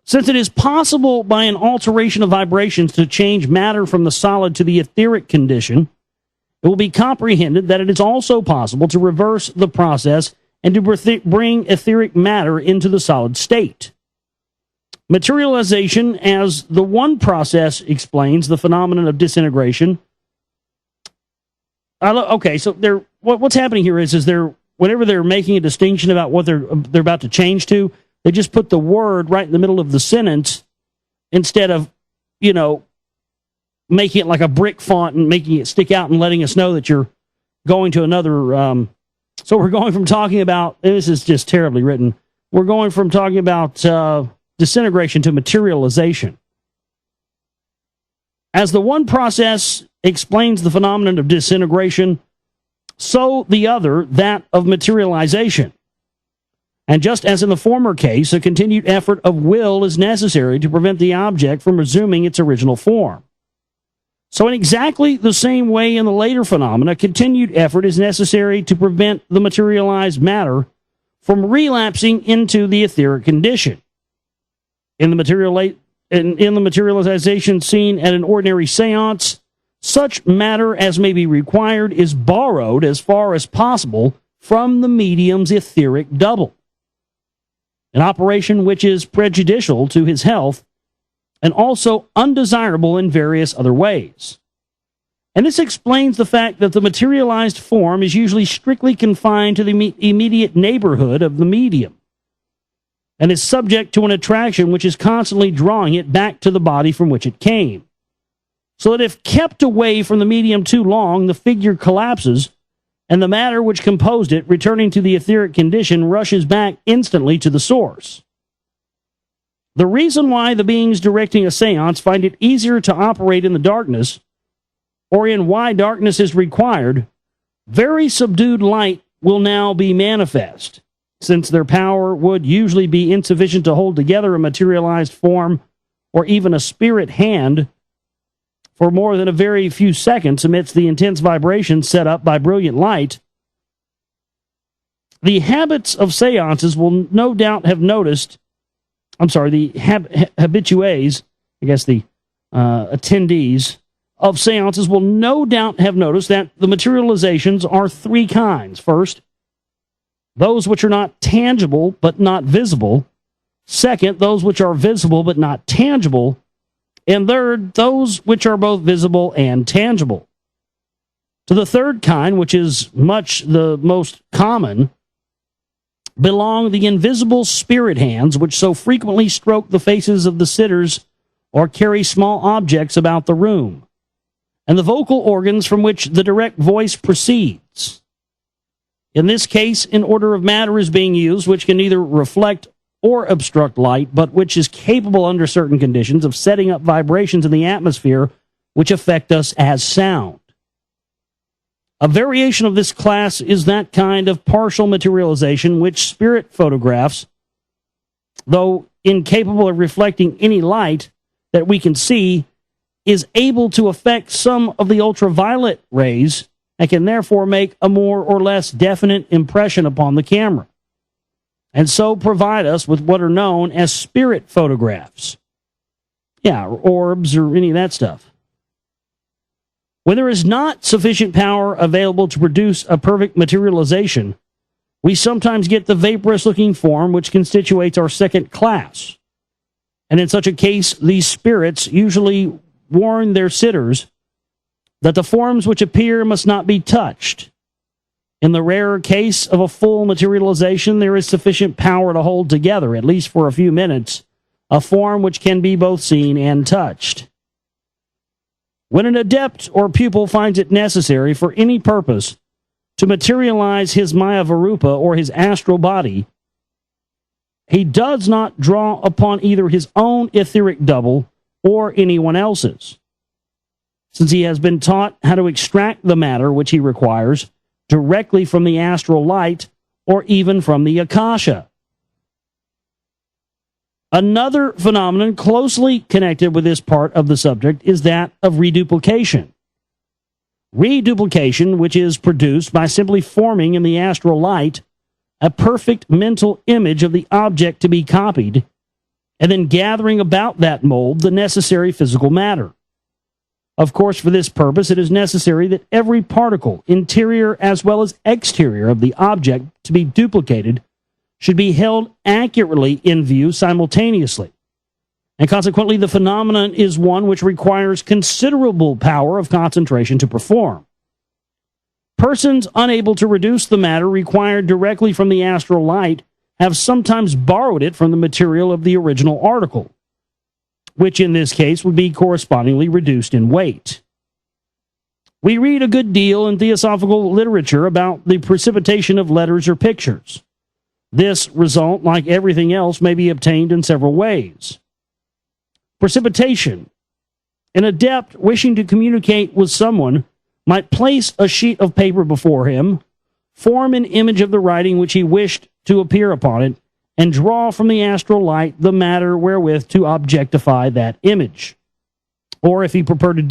Since it is possible by an alteration of vibrations to change matter from the solid to the etheric condition, it will be comprehended that it is also possible to reverse the process and to bring etheric matter into the solid state. Materialization, as the one process explains the phenomenon of disintegration. Okay, so what's happening here is whenever they're making a distinction about what they're about to change to, they just put the word right in the middle of the sentence instead of, making it like a brick font and making it stick out and letting us know that you're going to another. So we're going from talking about, this is just terribly written, we're going from talking about disintegration to materialization. As the one process explains the phenomenon of disintegration, so the other, that of materialization. And just as in the former case, a continued effort of will is necessary to prevent the object from resuming its original form. So in exactly the same way in the later phenomena, continued effort is necessary to prevent the materialized matter from relapsing into the etheric condition. In the materialization seen at an ordinary seance, such matter as may be required is borrowed as far as possible from the medium's etheric double, an operation which is prejudicial to his health and also undesirable in various other ways. And this explains the fact that the materialized form is usually strictly confined to the immediate neighborhood of the medium, and is subject to an attraction which is constantly drawing it back to the body from which it came. So that if kept away from the medium too long, the figure collapses, and the matter which composed it, returning to the etheric condition, rushes back instantly to the source. The reason why the beings directing a seance find it easier to operate in the darkness, or in why darkness is required, very subdued light will now be manifest, since their power would usually be insufficient to hold together a materialized form or even a spirit hand for more than a very few seconds amidst the intense vibrations set up by brilliant light. The habits of seances will no doubt have noticed, the habitués, I guess the attendees of seances will no doubt have noticed that the materializations are three kinds. First, those which are not tangible but not visible. Second, those which are visible but not tangible. And third, those which are both visible and tangible. To the third kind, which is much the most common, belong the invisible spirit hands, which so frequently stroke the faces of the sitters or carry small objects about the room, and the vocal organs from which the direct voice proceeds. In this case, an order of matter is being used which can neither reflect or obstruct light, but which is capable under certain conditions of setting up vibrations in the atmosphere which affect us as sound. A variation of this class is that kind of partial materialization which spirit photographs, though incapable of reflecting any light that we can see, is able to affect some of the ultraviolet rays and can therefore make a more or less definite impression upon the camera, and so provide us with what are known as spirit photographs. Yeah, or orbs or any of that stuff. When there is not sufficient power available to produce a perfect materialization, we sometimes get the vaporous-looking form which constitutes our second class. And in such a case, these spirits, usually warn their sitters that the forms which appear must not be touched. In the rarer case of a full materialization, there is sufficient power to hold together, at least for a few minutes, a form which can be both seen and touched. When an adept or pupil finds it necessary for any purpose to materialize his Mayavarupa or his astral body, he does not draw upon either his own etheric double or anyone else's, since he has been taught how to extract the matter which he requires directly from the astral light or even from the Akasha. Another phenomenon closely connected with this part of the subject is that of reduplication. Reduplication, which is produced by simply forming in the astral light a perfect mental image of the object to be copied, and then gathering about that mold the necessary physical matter. Of course, for this purpose, it is necessary that every particle, interior as well as exterior, of the object to be duplicated should be held accurately in view simultaneously. And consequently, the phenomenon is one which requires considerable power of concentration to perform. Persons unable to reduce the matter required directly from the astral light have sometimes borrowed it from the material of the original article, which in this case would be correspondingly reduced in weight. We read a good deal in theosophical literature about the precipitation of letters or pictures. This result, like everything else, may be obtained in several ways. Precipitation. An adept wishing to communicate with someone might place a sheet of paper before him, form an image of the writing which he wished to appear upon it, and draw from the astral light the matter wherewith to objectify that image. Or if he preferred to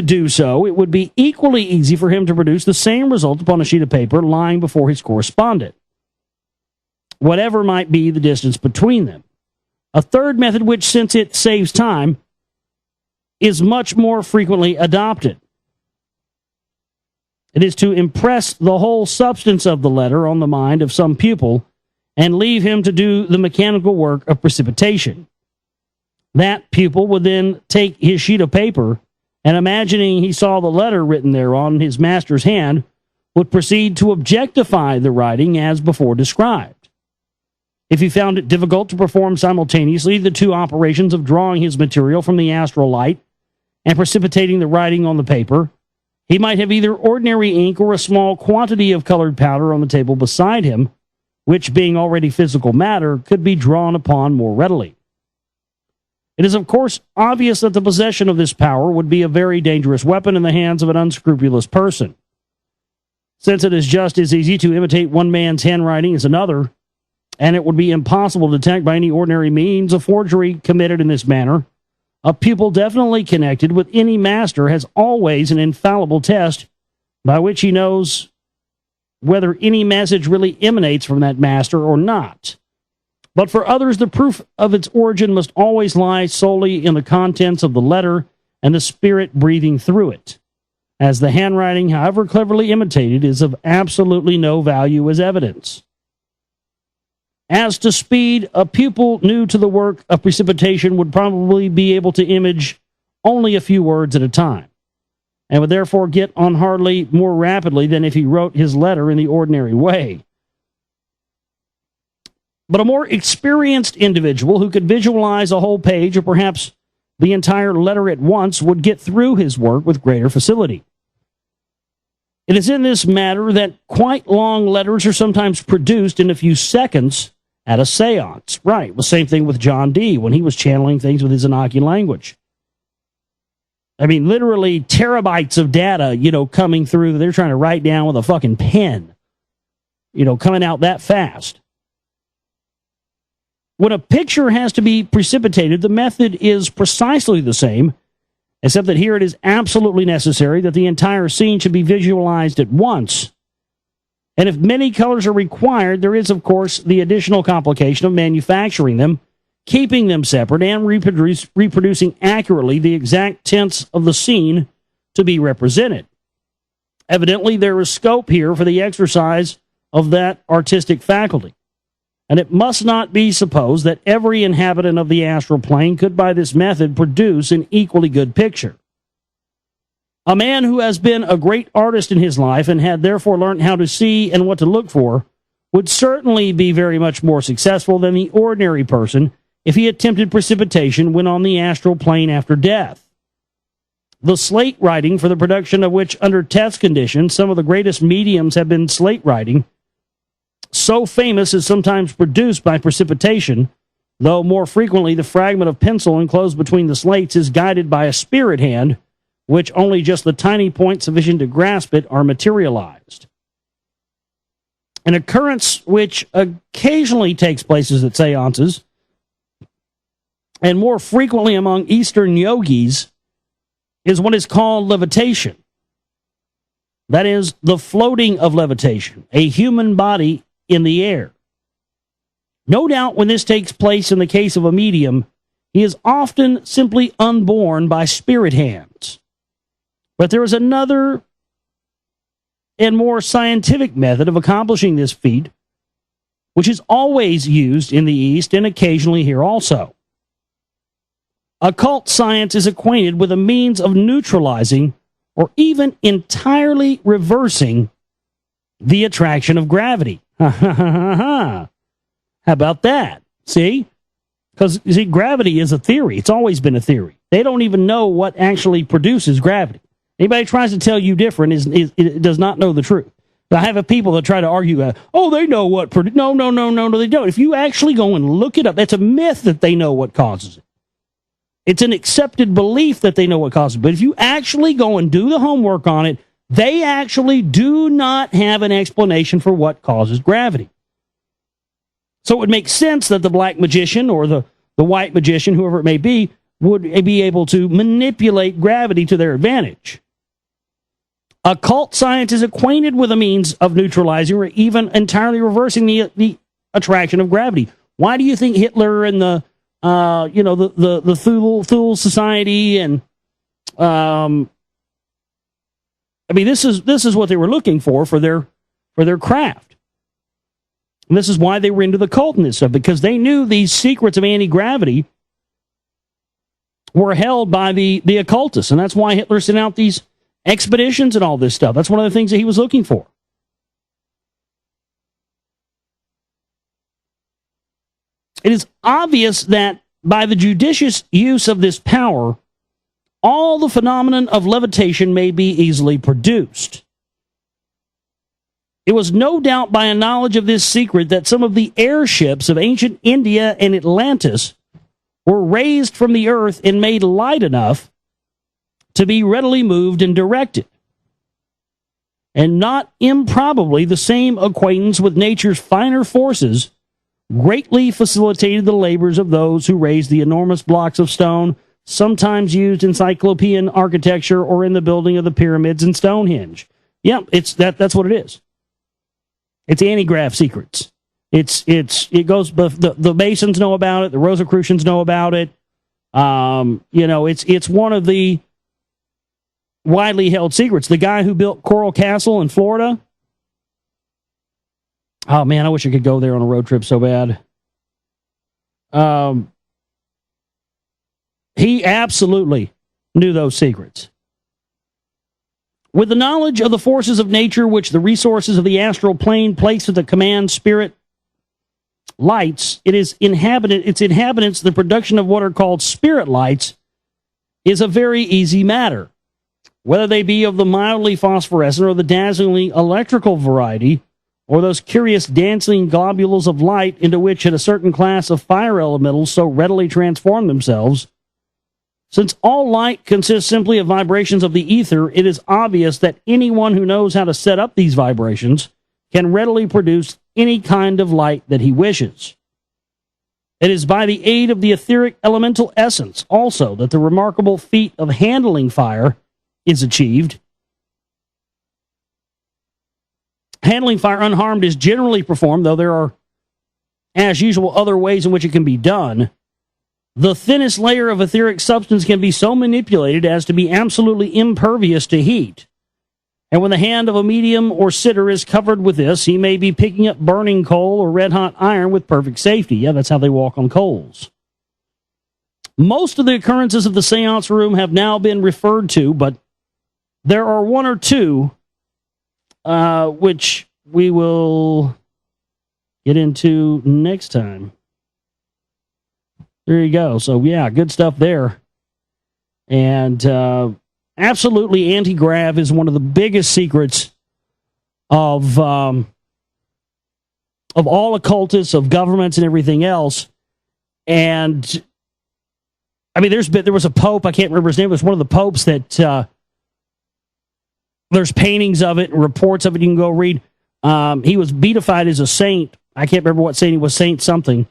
do so, it would be equally easy for him to produce the same result upon a sheet of paper lying before his correspondent, whatever might be the distance between them. A third method, which, since it saves time, is much more frequently adopted. It is to impress the whole substance of the letter on the mind of some pupil and leave him to do the mechanical work of precipitation. That pupil would then take his sheet of paper and, imagining he saw the letter written thereon in his master's hand, would proceed to objectify the writing as before described. If he found it difficult to perform simultaneously the two operations of drawing his material from the astral light and precipitating the writing on the paper, he might have either ordinary ink or a small quantity of colored powder on the table beside him, which, being already physical matter, could be drawn upon more readily. It is, of course, obvious that the possession of this power would be a very dangerous weapon in the hands of an unscrupulous person, since it is just as easy to imitate one man's handwriting as another, and it would be impossible to detect by any ordinary means a forgery committed in this manner. A pupil definitely connected with any master has always an infallible test by which he knows whether any message really emanates from that master or not. But for others, the proof of its origin must always lie solely in the contents of the letter and the spirit breathing through it, as the handwriting, however cleverly imitated, is of absolutely no value as evidence. As to speed, a pupil new to the work of precipitation would probably be able to image only a few words at a time, and would therefore get on hardly more rapidly than if he wrote his letter in the ordinary way. But a more experienced individual who could visualize a whole page or perhaps the entire letter at once would get through his work with greater facility. It is in this matter that quite long letters are sometimes produced in a few seconds at a seance. Right, the same thing with John Dee when he was channeling things with his Anunnaki language. I mean, literally terabytes of data, coming through. They're trying to write down with a fucking pen, coming out that fast. When a picture has to be precipitated, the method is precisely the same, except that here it is absolutely necessary that the entire scene should be visualized at once. And if many colors are required, there is, of course, the additional complication of manufacturing them, keeping them separate, and reproducing accurately the exact tints of the scene to be represented. Evidently, there is scope here for the exercise of that artistic faculty. and it must not be supposed that every inhabitant of the astral plane could by this method produce an equally good picture. A man who has been a great artist in his life and had therefore learned how to see and what to look for would certainly be very much more successful than the ordinary person if he attempted precipitation when on the astral plane after death. The slate writing, for the production of which under test conditions some of the greatest mediums have been slate writing, so famous is sometimes produced by precipitation, though more frequently the fragment of pencil enclosed between the slates is guided by a spirit hand, which only just the tiny point sufficient to grasp it are materialized. An occurrence which occasionally takes place at seances, and more frequently among Eastern yogis, is what is called levitation. That is, the floating of levitation, a human body in the air. No doubt when this takes place in the case of a medium, he is often simply unborn by spirit hands. But there is another and more scientific method of accomplishing this feat, which is always used in the East and occasionally here also. Occult science is acquainted with a means of neutralizing or even entirely reversing the attraction of gravity. How about that? See? Because, you see, gravity is a theory. It's always been a theory. They don't even know what actually produces gravity. Anybody tries to tell you different does not know the truth. I have people that try to argue, they know what... No, they don't. If you actually go and look it up, that's a myth that they know what causes it. It's an accepted belief that they know what causes it. But if you actually go and do the homework on it, they actually do not have an explanation for what causes gravity. So it would make sense that the black magician or the white magician, whoever it may be, would be able to manipulate gravity to their advantage. Occult science is acquainted with a means of neutralizing or even entirely reversing the attraction of gravity. Why do you think Hitler and the Thule Society and this is what they were looking for their craft. And this is why they were into the cult and this stuff, because they knew these secrets of anti-gravity were held by the occultists, and that's why Hitler sent out these expeditions and all this stuff. That's one of the things that he was looking for. It is obvious that by the judicious use of this power, all the phenomenon of levitation may be easily produced. It was no doubt by a knowledge of this secret that some of the airships of ancient India and Atlantis were raised from the earth and made light enough to be readily moved and directed. And not improbably, the same acquaintance with nature's finer forces greatly facilitated the labors of those who raised the enormous blocks of stone, sometimes used in Cyclopean architecture or in the building of the pyramids and Stonehenge. Yeah, that's what it is. It's anti-grav secrets. It goes. The Masons know about it. The Rosicrucians know about it. It's one of the widely held secrets. The guy who built Coral Castle in Florida. Oh man, I wish I could go there on a road trip so bad. He absolutely knew those secrets. With the knowledge of the forces of nature which the resources of the astral plane place at the command spirit lights, its inhabitants, the production of what are called spirit lights, is a very easy matter. Whether they be of the mildly phosphorescent or the dazzlingly electrical variety, or those curious dancing globules of light into which a certain class of fire elementals so readily transform themselves. Since all light consists simply of vibrations of the ether, it is obvious that anyone who knows how to set up these vibrations can readily produce any kind of light that he wishes. It is by the aid of the etheric elemental essence also that the remarkable feat of handling fire is achieved. Handling fire unharmed is generally performed, though there are, as usual, other ways in which it can be done. The thinnest layer of etheric substance can be so manipulated as to be absolutely impervious to heat. And when the hand of a medium or sitter is covered with this, he may be picking up burning coal or red-hot iron with perfect safety. Yeah, that's how they walk on coals. Most of the occurrences of the seance room have now been referred to, but there are one or two which we will get into next time. There you go. So, yeah, good stuff there. And absolutely, anti-grav is one of the biggest secrets of all occultists, of governments, and everything else. And I mean, there was a pope, I can't remember his name, it was one of the popes that there's paintings of it and reports of it you can go read. He was beatified as a saint. I can't remember what saint he was, Saint something.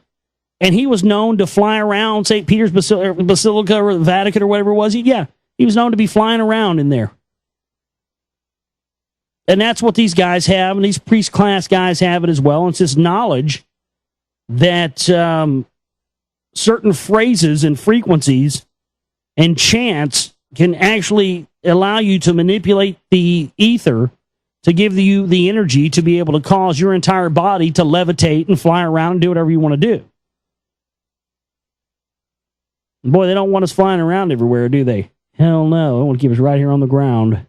And he was known to fly around St. Peter's Basilica or the Vatican or whatever it was. He was known to be flying around in there. And that's what these guys have, and these priest class guys have it as well. And it's this knowledge that certain phrases and frequencies and chants can actually allow you to manipulate the ether to give you the energy to be able to cause your entire body to levitate and fly around and do whatever you want to do. Boy, they don't want us flying around everywhere, do they? Hell no. They want to keep us right here on the ground.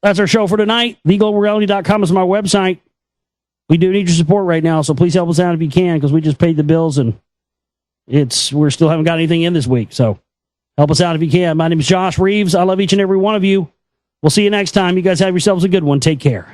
That's our show for tonight. TheGlobalReality.com is my website. We do need your support right now, so please help us out if you can, because we just paid the bills and we're still haven't got anything in this week. So help us out if you can. My name is Josh Reeves. I love each and every one of you. We'll see you next time. You guys have yourselves a good one. Take care.